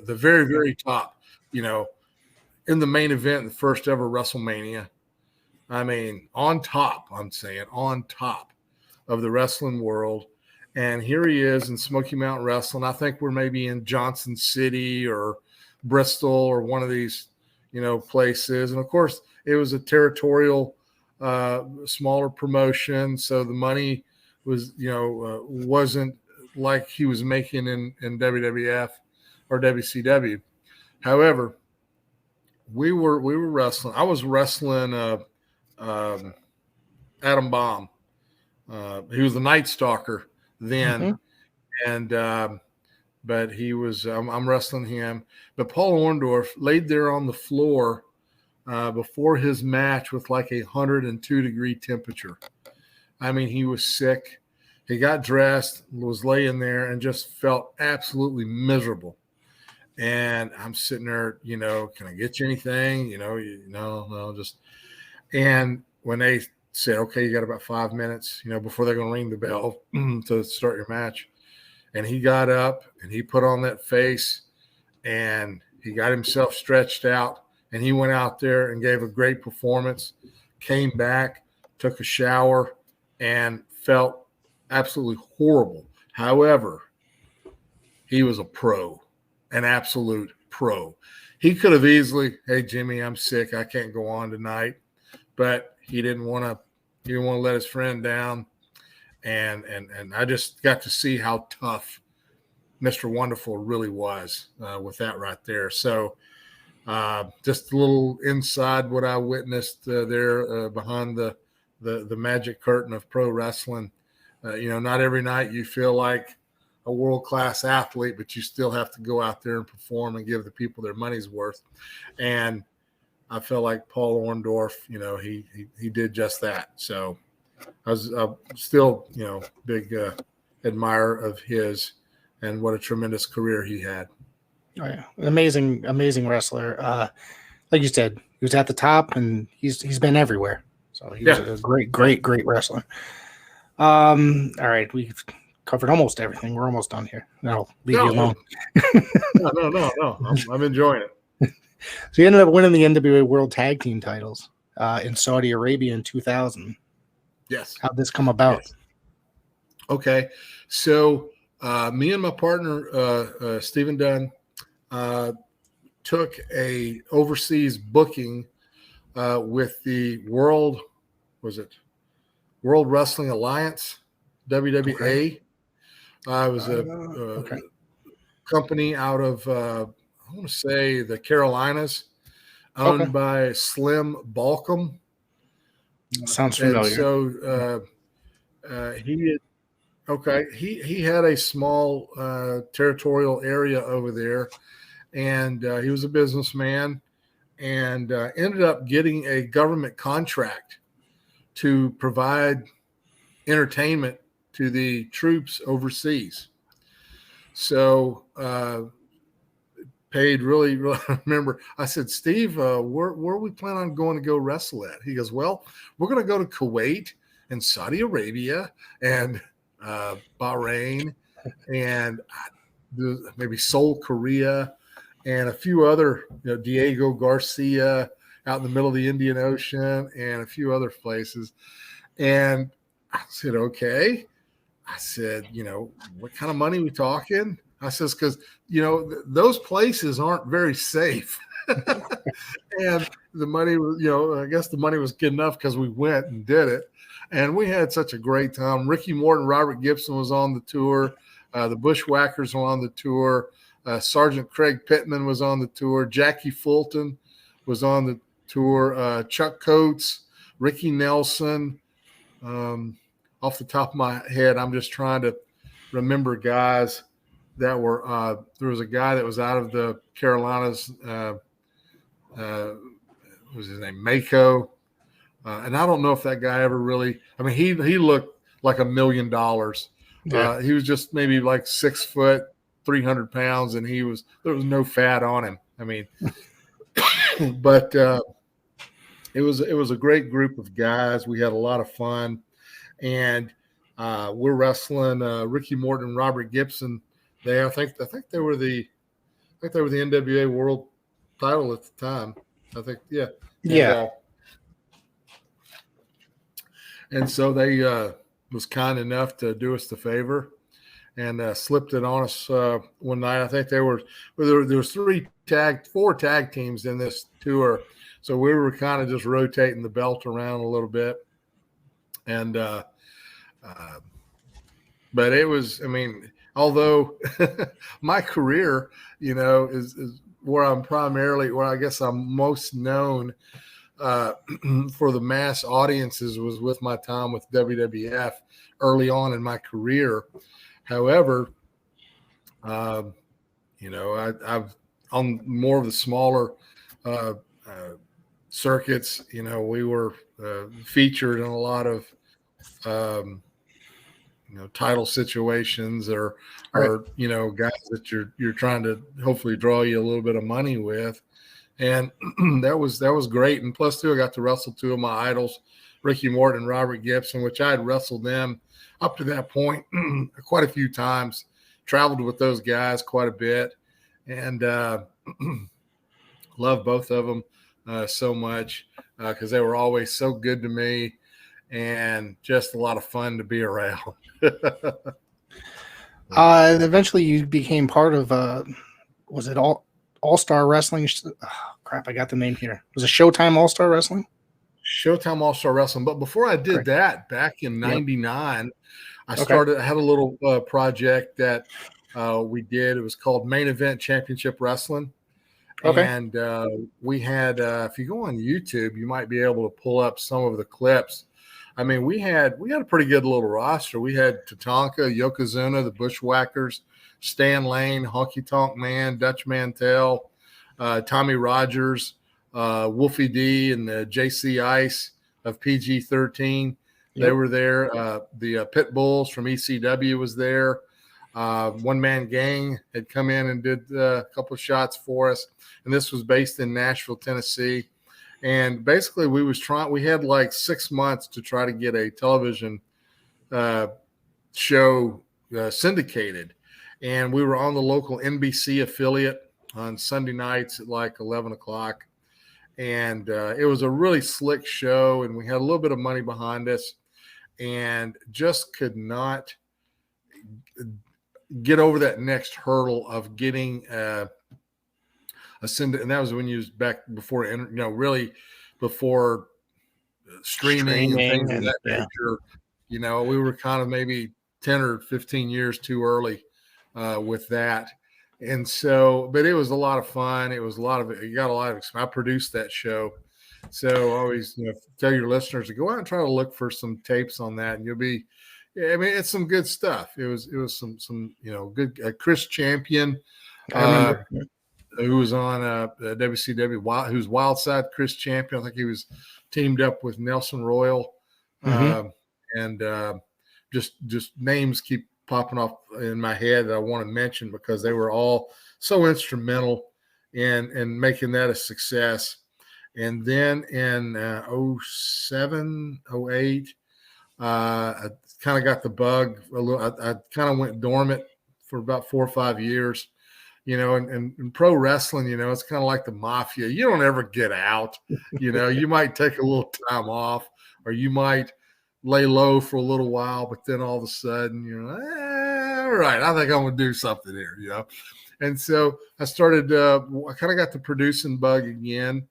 very, very top, in the main event, the first ever WrestleMania. I mean, on top of the wrestling world. And here he is in Smoky Mountain Wrestling. I think we're maybe in Johnson City or Bristol or one of these, places. And of course, it was a territorial, smaller promotion. So the money was, wasn't like he was making in WWF or WCW. However, we were wrestling. I was wrestling Adam Bomb. He was the Night Stalker then, and but he was. I'm wrestling him. But Paul Orndorff laid there on the floor before his match with like 102-degree temperature. I mean, he was sick. He got dressed, was laying there, and just felt absolutely miserable. And I'm sitting there, can I get you anything? No, just. And when they said, okay, you got about 5 minutes, before they're going to ring the bell to start your match. And he got up and he put on that face and he got himself stretched out and he went out there and gave a great performance, came back, took a shower, and felt absolutely horrible. However, he was a pro, an absolute pro. He could have easily, hey, Jimmy, I'm sick. I can't go on tonight. But he didn't want to let his friend down. And I just got to see how tough Mr. Wonderful really was with that right there. So just a little inside what I witnessed there behind the magic curtain of pro wrestling. Not every night you feel like a world-class athlete, but you still have to go out there and perform and give the people their money's worth. And I felt like Paul Orndorff, he did just that. So I was still, big admirer of his and what a tremendous career he had. Oh yeah, amazing wrestler. Like you said, he was at the top, and he's been everywhere. So he was a great wrestler. All right, we've covered almost everything. We're almost done here. I'll leave you alone. No. I'm enjoying it. So he ended up winning the NWA World Tag Team titles in Saudi Arabia in 2000. Yes. How'd this come about? Yes. Okay. So me and my partner, Stephen Dunn, took a overseas booking with the World Wrestling Alliance, WWA. It was a Okay. company out of, I want to say, the Carolinas, Okay. owned by Slim Balcom. Sounds And familiar. so he had a small territorial area over there, and he was a businessman, and ended up getting a government contract to provide entertainment to the troops overseas. So paid really, really. I remember I said, Steve, where we plan on going to go wrestle at? He goes, well, we're going to go to Kuwait and Saudi Arabia and Bahrain and maybe Seoul, Korea, and a few other, Diego Garcia out in the middle of the Indian Ocean and a few other places. And I said, okay. I said, what kind of money are we talking? I says, because, those places aren't very safe. And the money was, I guess the money was good enough because we went and did it. And we had such a great time. Ricky Morton, Robert Gibson was on the tour. The Bushwhackers were on the tour. Sergeant Craig Pittman was on the tour. Jackie Fulton was on the tour. Chuck Coates, Ricky Nelson. Off the top of my head, I'm just trying to remember guys that were there was a guy that was out of the Carolinas. What was his name? Mako. And I don't know if that guy ever really, he looked like $1 million. Yeah. He was just maybe like 6 foot, 300 pounds, and there was no fat on him. But it was a great group of guys. We had a lot of fun, and we're wrestling Ricky Morton and Robert Gibson. I think they were the NWA World Title at the time. I think, yeah. Yeah. And so they was kind enough to do us the favor and slipped it on us one night. I think there was 4 tag teams in this tour. So we were kind of just rotating the belt around a little bit. And, but it was, although my career, is where I guess I'm most known for the mass audiences was with my time with WWF early on in my career. However, I've on more of the smaller circuits, we were featured in a lot of title situations or guys that you're trying to hopefully draw you a little bit of money with. And that was great. And plus, too, I got to wrestle 2 of my idols, Ricky Morton and Robert Gibson, which I had wrestled them up to that point quite a few times, traveled with those guys quite a bit, and love both of them so much because they were always so good to me and just a lot of fun to be around. And eventually you became part of, was it All-Star Wrestling? Oh, crap, I got the name here. Was it Showtime All-Star Wrestling? Showtime All-Star Wrestling. But before I did that, back in '99, I had a little project that we did. It was called Main Event Championship Wrestling. Okay. And we had, if you go on YouTube, you might be able to pull up some of the clips. We had a pretty good little roster. We had Tatanka, Yokozuna, the Bushwhackers, Stan Lane, Honky Tonk Man, Dutch Mantel, Tommy Rogers, Wolfie D, and the JC Ice of PG-13. Yep. They were there. The Pit Bulls from ECW was there. One Man Gang had come in and did a couple of shots for us. And this was based in Nashville, Tennessee. And basically we had like 6 months to try to get a television show syndicated. And we were on the local NBC affiliate on Sunday nights at like 11 o'clock. And it was a really slick show, and we had a little bit of money behind us and just could not get over that next hurdle of getting and that was when you was back before, really before streaming and things of that nature. We were kind of maybe 10 or 15 years too early with that. And so, but it was a lot of fun. It was a lot of, you got a lot of experience. I produced that show. So always, tell your listeners to go out and try to look for some tapes on that, and you'll be, I mean, it's some good stuff. It was some good Chris Champion, I remember. who was on WCW, who's Wild Side Chris Champion. I think he was teamed up with Nelson Royal, and just names keep popping off in my head that I want to mention because they were all so instrumental in making that a success. And then in 07, 08, I kind of got the bug a little. I kind of went dormant for about 4 or 5 years, and pro wrestling, it's kind of like the mafia. You don't ever get out, you might take a little time off, or you might lay low for a little while, but then all of a sudden, all right, I think I'm going to do something here, And so I started, I kind of got the producing bug again,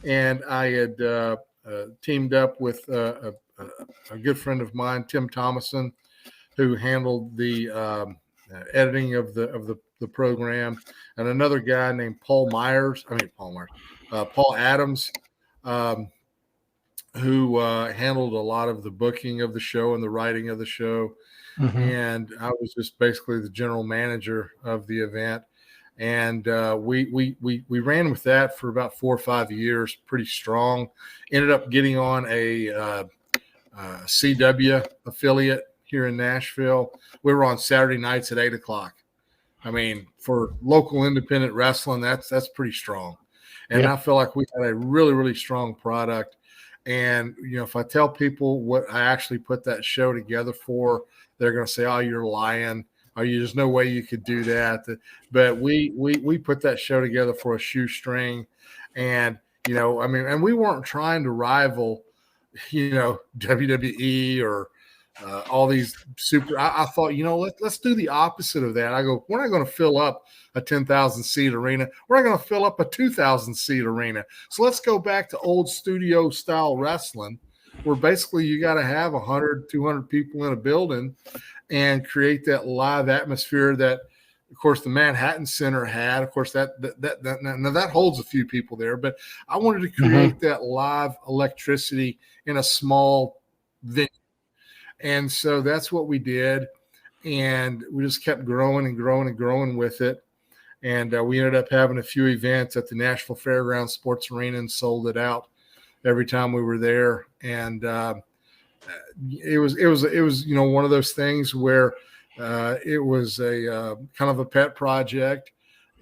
and I had teamed up with a good friend of mine, Tim Thomason, who handled the editing of the program, and another guy named Paul Adams, who handled a lot of the booking of the show and the writing of the show. And I was just basically the general manager of the event. And we ran with that for about 4 or 5 years, pretty strong. Ended up getting on a CW affiliate here in Nashville. We were on Saturday nights at 8:00. I mean, for local independent wrestling, that's pretty strong. And I feel like we had a really, really strong product. And, if I tell people what I actually put that show together for, they're going to say, "Oh, you're lying. There's no way you could do that." But we put that show together for a shoestring. And, and we weren't trying to rival, WWE or all these super. I thought, let's do the opposite of that. I go, we're not going to fill up a 10,000 seat arena. We're not going to fill up a 2,000 seat arena. So let's go back to old studio style wrestling, where basically you got to have 100, 200 people in a building and create that live atmosphere that, of course, the Manhattan Center had. Of course, that holds a few people there, but I wanted to create that live electricity in a small venue. And so that's what we did. And we just kept growing and growing and growing with it. And we ended up having a few events at the Nashville Fairgrounds Sports Arena and sold it out every time we were there. And it was one of those things where it was a kind of a pet project,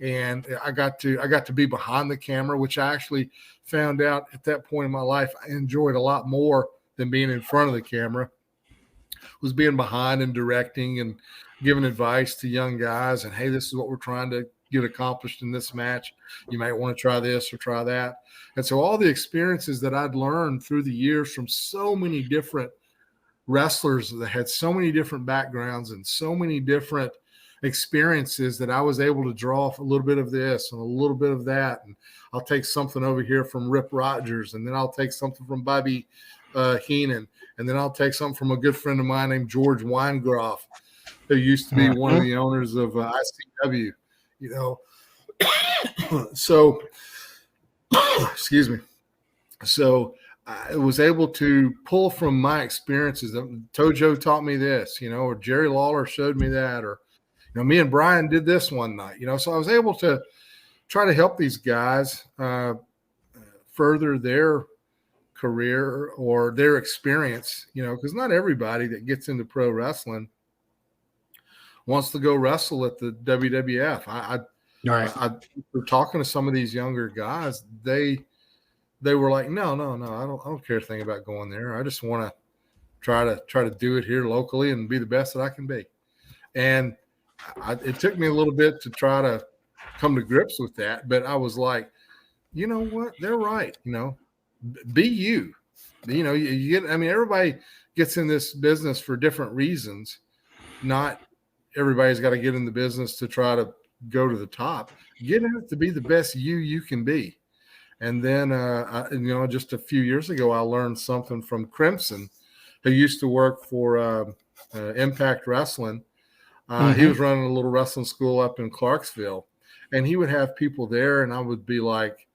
and I got to be behind the camera, which I actually found out at that point in my life I enjoyed a lot more than being in front of the camera. Was being behind and directing and giving advice to young guys, and hey, this is what we're trying to get accomplished in this match. You might want to try this or try that. And so all the experiences that I'd learned through the years from so many different wrestlers that had so many different backgrounds and so many different experiences, that I was able to draw a little bit of this and a little bit of that. And I'll take something over here from Rip Rogers, and then I'll take something from Bobby Heenan, and then I'll take something from a good friend of mine named George Weingroff, who used to be one of the owners of ICW, So, excuse me. So I was able to pull from my experiences. Tojo taught me this, or Jerry Lawler showed me that, or, me and Brian did this one night, so I was able to try to help these guys further their career or their experience, because not everybody that gets into pro wrestling wants to go wrestle at the WWF. I we're talking to some of these younger guys. They were like, no, I don't care a thing about going there. I just want to try to do it here locally and be the best that I can be. And it took me a little bit to try to come to grips with that, but I was like, you know what? They're right. Be you. You get. I mean, everybody gets in this business for different reasons. Not everybody's got to get in the business to try to go to the top. Get in it to be the best you can be. And then, just a few years ago, I learned something from Crimson, who used to work for Impact Wrestling. He was running a little wrestling school up in Clarksville, and he would have people there, and I would be like,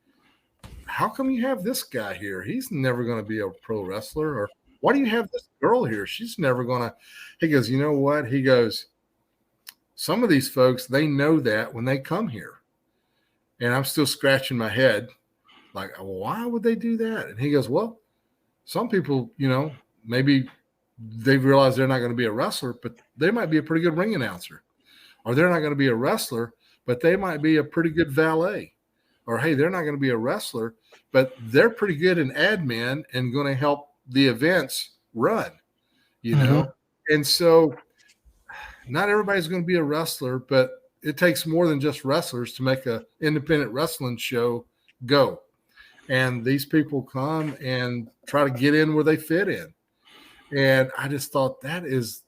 how come you have this guy here? He's never going to be a pro wrestler. Or why do you have this girl here? She's never going to. He goes, you know what? He goes, some of these folks, they know that when they come here. And I'm still scratching my head like, why would they do that? And he goes, well, some people, maybe they realize they're not going to be a wrestler, but they might be a pretty good ring announcer. Or they're not going to be a wrestler, but they might be a pretty good valet. Or, hey, they're not going to be a wrestler, but they're pretty good in admin and going to help the events run, And so not everybody's going to be a wrestler, but it takes more than just wrestlers to make an independent wrestling show go. And these people come and try to get in where they fit in. And I just thought that is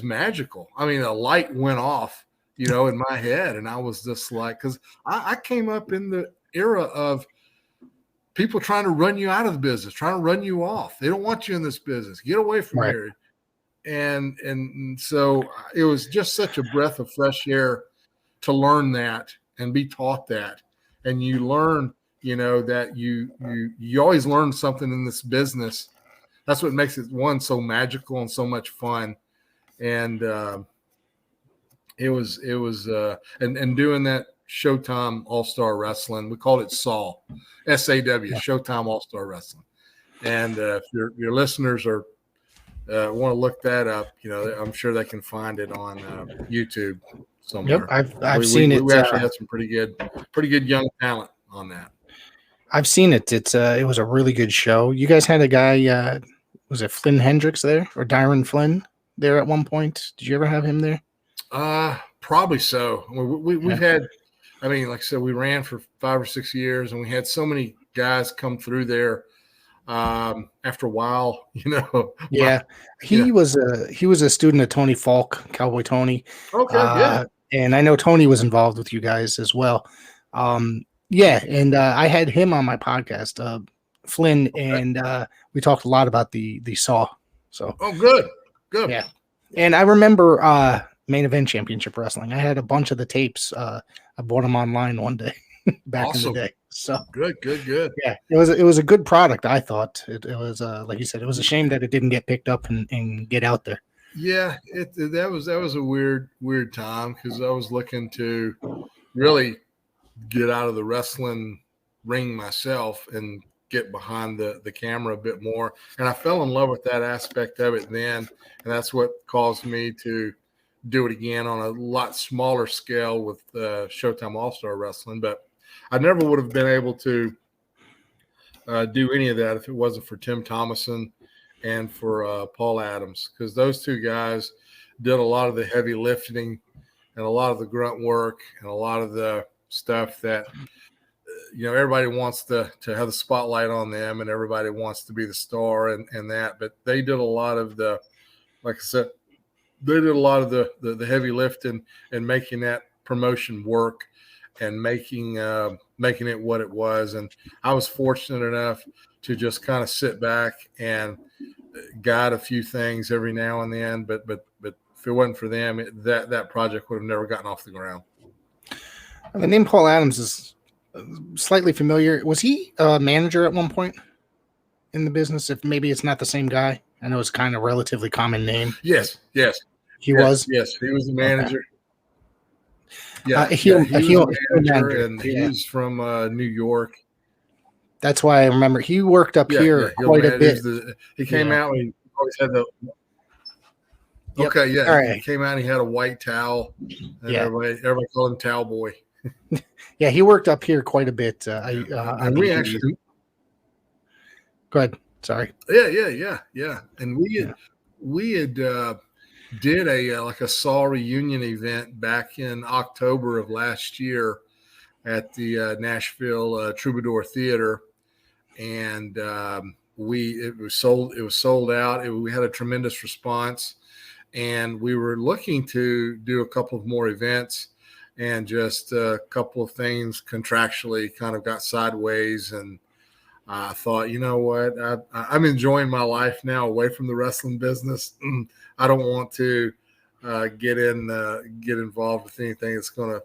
magical. I mean, a light went off, in my head. And I was just like, because I came up in the era of people trying to run you out of the business, trying to run you off. They don't want you in this business. Get away from here. And so it was just such a breath of fresh air to learn that and be taught that. And you learn, that you always learn something in this business. That's what makes it, one, so magical and so much fun. And it was and doing that Showtime All-Star Wrestling, we called it SAW, SAW, Showtime All-Star Wrestling. And if your listeners are want to look that up, I'm sure they can find it on YouTube somewhere. Yep, I've seen it. We actually had some pretty good young talent on that. I've seen it. It was a really good show. You guys had a guy, was it Flynn Hendricks there, or Dyron Flynn there at one point? Did you ever have him there? Probably so. We've had, like I said, we ran for 5 or 6 years, and we had so many guys come through there. After a while, Yeah, he was a student of Tony Falk, Cowboy Tony. Okay, yeah. And I know Tony was involved with you guys as well. And I had him on my podcast, Flynn, and we talked a lot about the SAW. So, good, yeah. And I remember Main Event Championship Wrestling. I had a bunch of the tapes. I bought them online one day back in the day. So good. Yeah, it was a good product. I thought it was like you said, it was a shame that it didn't get picked up and get out there. Yeah, that was a weird time, because I was looking to really get out of the wrestling ring myself and get behind the camera a bit more. And I fell in love with that aspect of it then, and that's what caused me to do it again on a lot smaller scale with Showtime All-Star Wrestling. But I never would have been able to do any of that if it wasn't for Tim Thomason and for Paul Adams, because those two guys did a lot of the heavy lifting and a lot of the grunt work and a lot of the stuff that everybody wants to have the spotlight on them, and everybody wants to be the star and that. But they did a lot of the, like I said, they did a lot of the heavy lifting and making that promotion work and making it what it was. And I was fortunate enough to just kind of sit back and guide a few things every now and then. But if it wasn't for them, that project would have never gotten off the ground. The name Paul Adams is slightly familiar. Was he a manager at one point in the business? If maybe it's not the same guy. I know it's kind of a relatively common name. Yes. He was? Yes, he was a manager. Okay. Yeah, he was a manager, and he's from New York. That's why I remember he worked up here quite a bit. He came out and he always had the. Yep. Okay, yeah. All right. He came out and he had a white towel. And everybody called him Towel Boy. Yeah, he worked up here quite a bit. And we actually. Go ahead. Sorry. Yeah. And we had did a SAW reunion event back in October of last year at the Nashville Troubadour Theater, and it was sold out. We had a tremendous response, and we were looking to do a couple of more events, and just a couple of things contractually kind of got sideways, and I thought, you know what, I'm enjoying my life now away from the wrestling business. I don't want to get involved with anything that's going to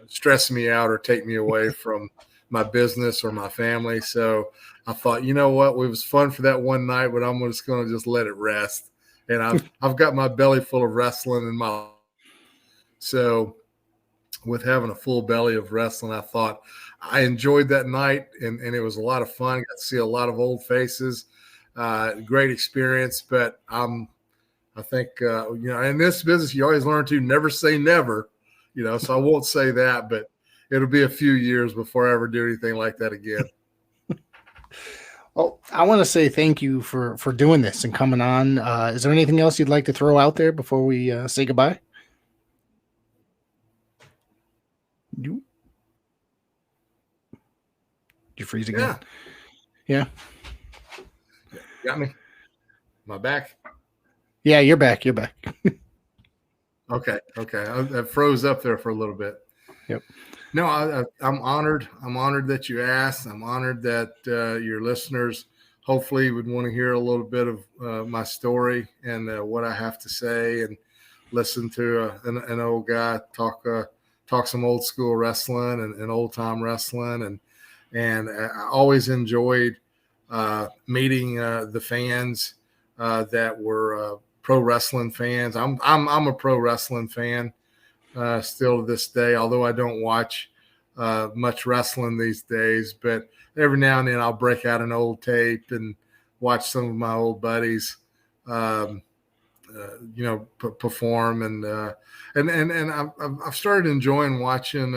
stress me out or take me away from my business or my family. So I thought, you know what, it was fun for that one night, but I'm just going to just let it rest. And I've got my belly full of wrestling in my. So with having a full belly of wrestling, I thought I enjoyed that night, and it was a lot of fun. Got to see a lot of old faces. Great experience, but I think in this business you always learn to never say never. So I won't say that, but it'll be a few years before I ever do anything like that again. Well, I want to say thank you for doing this and coming on. Is there anything else you'd like to throw out there before we say goodbye? You freeze again? Yeah. Got me? Am I back? Yeah, you're back. Okay. I froze up there for a little bit. Yep. No, I'm honored. I'm honored that you asked. I'm honored that your listeners hopefully would want to hear a little bit of my story and what I have to say, and listen to an old guy talk some old school wrestling and old time wrestling, and I always enjoyed meeting the fans that were pro wrestling fans. I'm a pro wrestling fan still to this day, although I don't watch much wrestling these days. But every now and then I'll break out an old tape and watch some of my old buddies, perform, and I've started enjoying watching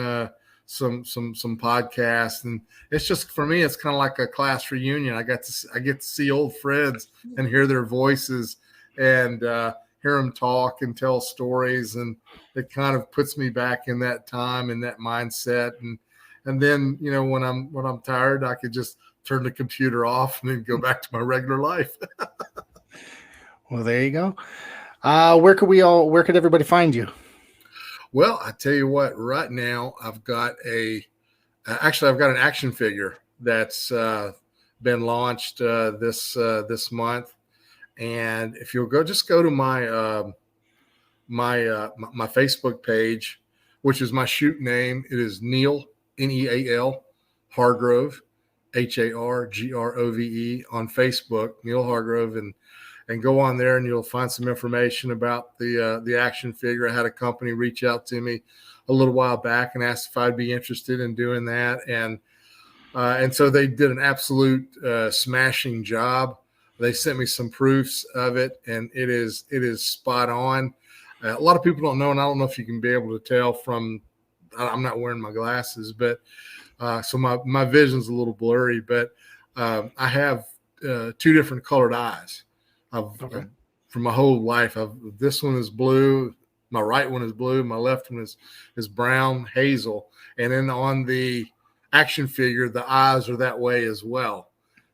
some podcasts, and it's just, for me, it's kind of like a class reunion. I get to see old friends and hear their voices and hear them talk and tell stories, and it kind of puts me back in that time and that mindset. And then when I'm tired, I could just turn the computer off and then go back to my regular life. Well, there you go. Where could everybody find you? Well, I tell you what, right now I've got an action figure that's been launched this month. And if you'll go to my my Facebook page, which is my shoot name, it is Neil, Neal Hargrove, Hargrove on Facebook, Neil Hargrove, and go on there and you'll find some information about the action figure. I had a company reach out to me a little while back and asked if I'd be interested in doing that, and so they did an absolute smashing job. They sent me some proofs of it, and it is spot on. A lot of people don't know, and I don't know if you can be able to tell from, I'm not wearing my glasses, but so my vision's a little blurry, but I have 2 different colored eyes. For my whole life, this one is blue, my right one is blue, my left one is brown hazel, and then on the action figure, the eyes are that way as well.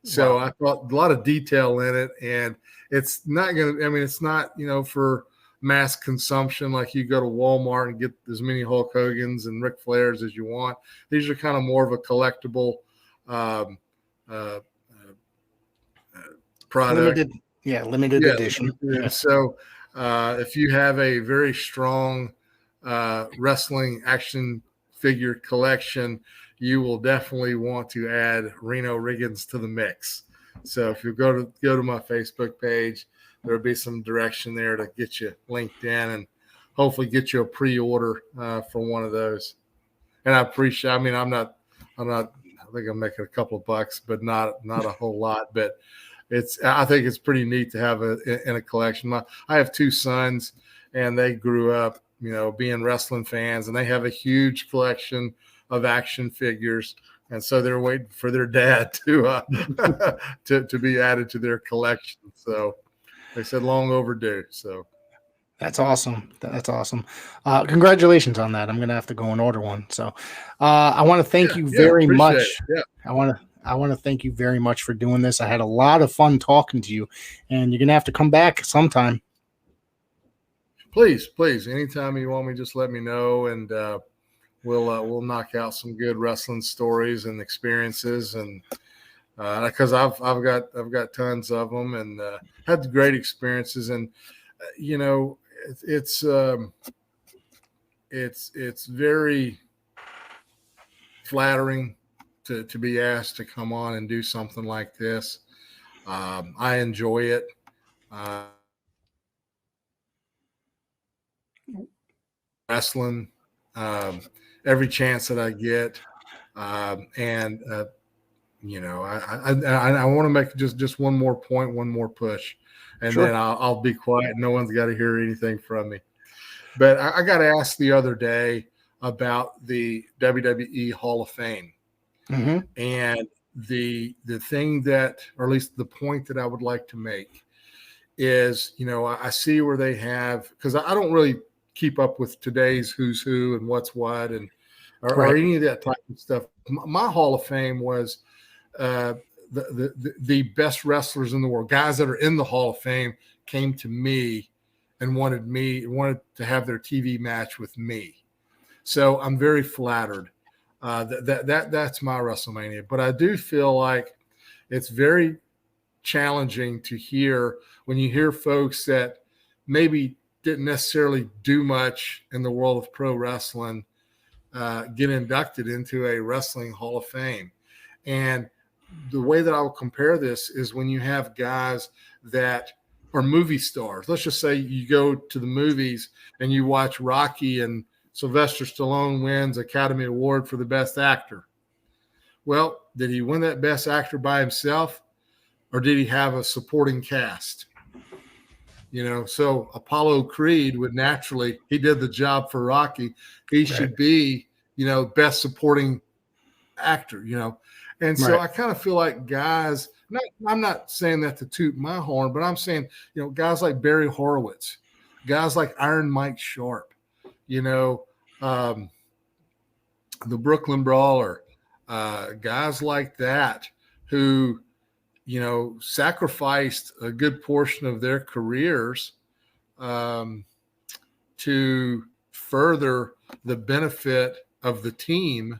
So wow. I thought a lot of detail in it, and it's not for mass consumption, like you go to Walmart and get as many Hulk Hogan's and Ric Flairs as you want. These are kind of more of a collectible product. Limited edition. Yeah. So if you have a very strong wrestling action figure collection, you will definitely want to add Reno Riggins to the mix. So if you go to my Facebook page, there'll be some direction there to get you linked in and hopefully get you a pre-order for one of those. And I appreciate, I think I'm making a couple of bucks, but not a whole lot, but I think it's pretty neat to have in a collection. I have 2 sons, and they grew up, being wrestling fans, and they have a huge collection of action figures, and so they're waiting for their dad to to be added to their collection. So they said long overdue. So that's awesome. Congratulations on that. I'm gonna have to go and order one. So I want to thank you very much. Yeah. I want to thank you very much for doing this. I had a lot of fun talking to you, and you're gonna have to come back sometime. Please, anytime you want me, just let me know, and we'll knock out some good wrestling stories and experiences, and because I've got tons of them and had great experiences. And it's very flattering to be asked to come on and do something like this. I enjoy it. Wrestling every chance that I get, and I want to make just one more point, one more push, and Sure. then I'll be quiet. No one's got to hear anything from me. But I got asked the other day about the WWE Hall of Fame, and the thing that, or at least the point that I would like to make is, I see where they have, because I don't really keep up with today's who's who and what's what or any of that type of stuff. My Hall of Fame was the best wrestlers in the world, guys that are in the Hall of Fame, came to me and wanted to have their TV match with me. So I'm very flattered. That's my WrestleMania. But I do feel like it's very challenging to hear when you hear folks that maybe didn't necessarily do much in the world of pro wrestling get inducted into a wrestling Hall of Fame. And the way that I will compare this is when you have guys that are movie stars. Let's just say you go to the movies and you watch Rocky and Sylvester Stallone wins Academy Award for the Best Actor. Well, did he win that Best Actor by himself, or did he have a supporting cast? So Apollo Creed would naturally, he did the job for Rocky. He should be, best supporting actor, And so I kind of feel like guys, I'm not saying that to toot my horn, but I'm saying, guys like Barry Horowitz, guys like Iron Mike Sharp, the Brooklyn Brawler, guys like that who, sacrificed a good portion of their careers to further the benefit of the team,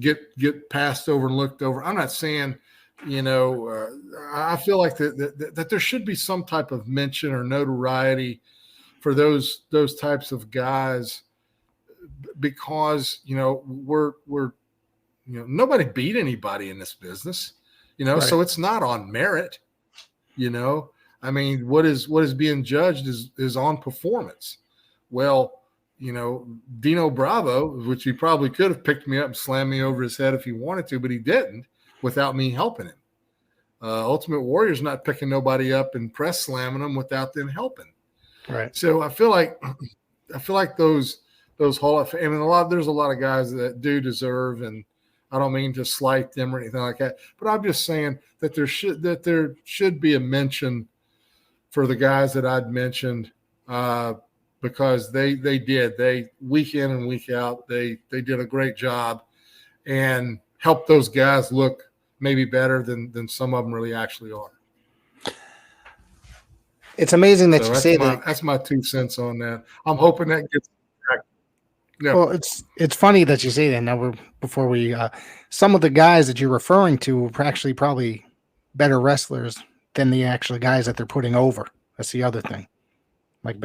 get passed over and looked over. I'm not saying, I feel like that there should be some type of mention or notoriety for those types of guys, because we're nobody beat anybody in this business. So it's not on merit, I mean, what is being judged is on performance. Well, Dino Bravo, which he probably could have picked me up and slammed me over his head if he wanted to, but he didn't without me helping him. Ultimate Warrior's not picking nobody up and press slamming them without them helping. Right. So I feel like those Hall of Fame, and there's a lot of guys that do deserve, and I don't mean to slight them or anything like that, but I'm just saying that there should be a mention for the guys that I'd mentioned, because they week in and week out, they did a great job and helped those guys look maybe better than some of them really actually are. It's amazing that you say that. That's my 2 cents on that. I'm hoping that gets. Yeah. Well, it's funny that you say that. Now, before we some of the guys that you're referring to are actually probably better wrestlers than the actual guys that they're putting over. That's the other thing, like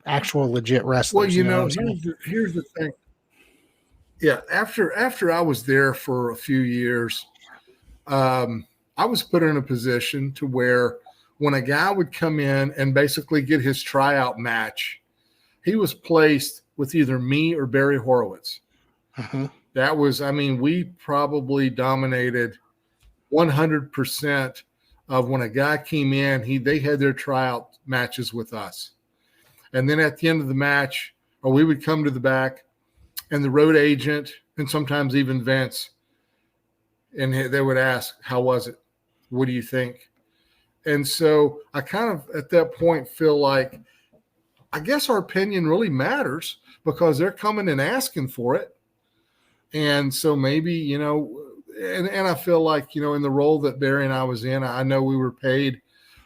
actual legit wrestlers. Well, here's the thing. Yeah, after I was there for a few years, I was put in a position to where when a guy would come in and basically get his tryout match, he was placed with either me or Barry Horowitz. That was, we probably dominated 100% of when a guy came in, they had their tryout matches with us. And then at the end of the match, or we would come to the back, and the road agent, and sometimes even Vince, and they would ask, how was it? What do you think? And so I kind of, at that point, feel like, I guess our opinion really matters because they're coming and asking for it. And so maybe, and I feel like, in the role that Barry and I was in, I know we were paid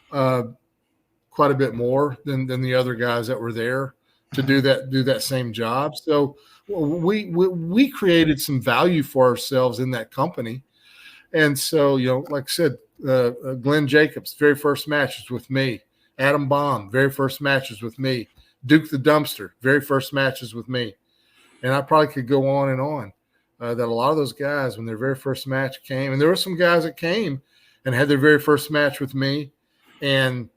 quite a bit more than the other guys that were there to do that same job. So we created some value for ourselves in that company. And so, like I said, Glenn Jacobs, very first match was with me. Adam Baum, very first matches with me. Duke the Dumpster, very first matches with me. And I probably could go on and on. That a lot of those guys, when their very first match came, and there were some guys that came and had their very first match with me and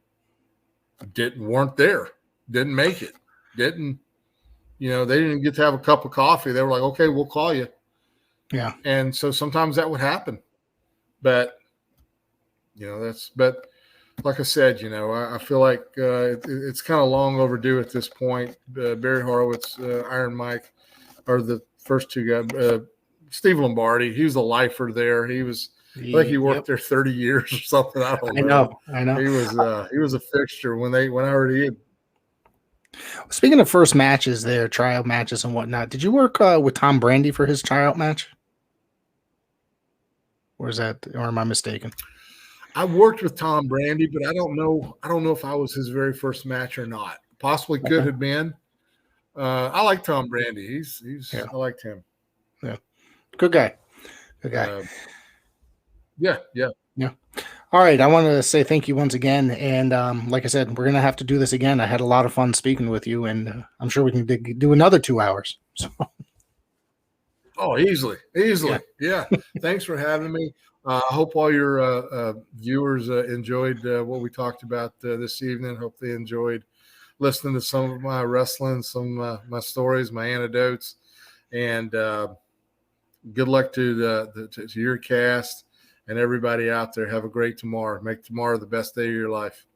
weren't there, didn't make it, they didn't get to have a cup of coffee. They were like, okay, we'll call you. Yeah. And so sometimes that would happen. But, but like I said, I feel like it's kind of long overdue at this point. Barry Horowitz, Iron Mike are the first two guys. Steve Lombardi, he was a lifer there. I think he worked there 30 years or something. I don't know. I know. He was a fixture when I already had. Speaking of first matches there, tryout matches and whatnot, did you work with Tom Brandi for his tryout match? Or am I mistaken? I worked with Tom Brandi, but I don't know if I was his very first match or not. Possibly could have been. I like Tom Brandi. I liked him. Yeah. Good guy. Yeah. All right. I wanted to say thank you once again. And like I said, we're going to have to do this again. I had a lot of fun speaking with you, and I'm sure we can do another 2 hours. So. Oh, easily. Yeah. Thanks for having me. I hope all your viewers enjoyed what we talked about this evening. Hope they enjoyed listening to some of my wrestling, some of my stories, my anecdotes, and good luck to your cast and everybody out there. Have a great tomorrow. Make tomorrow the best day of your life.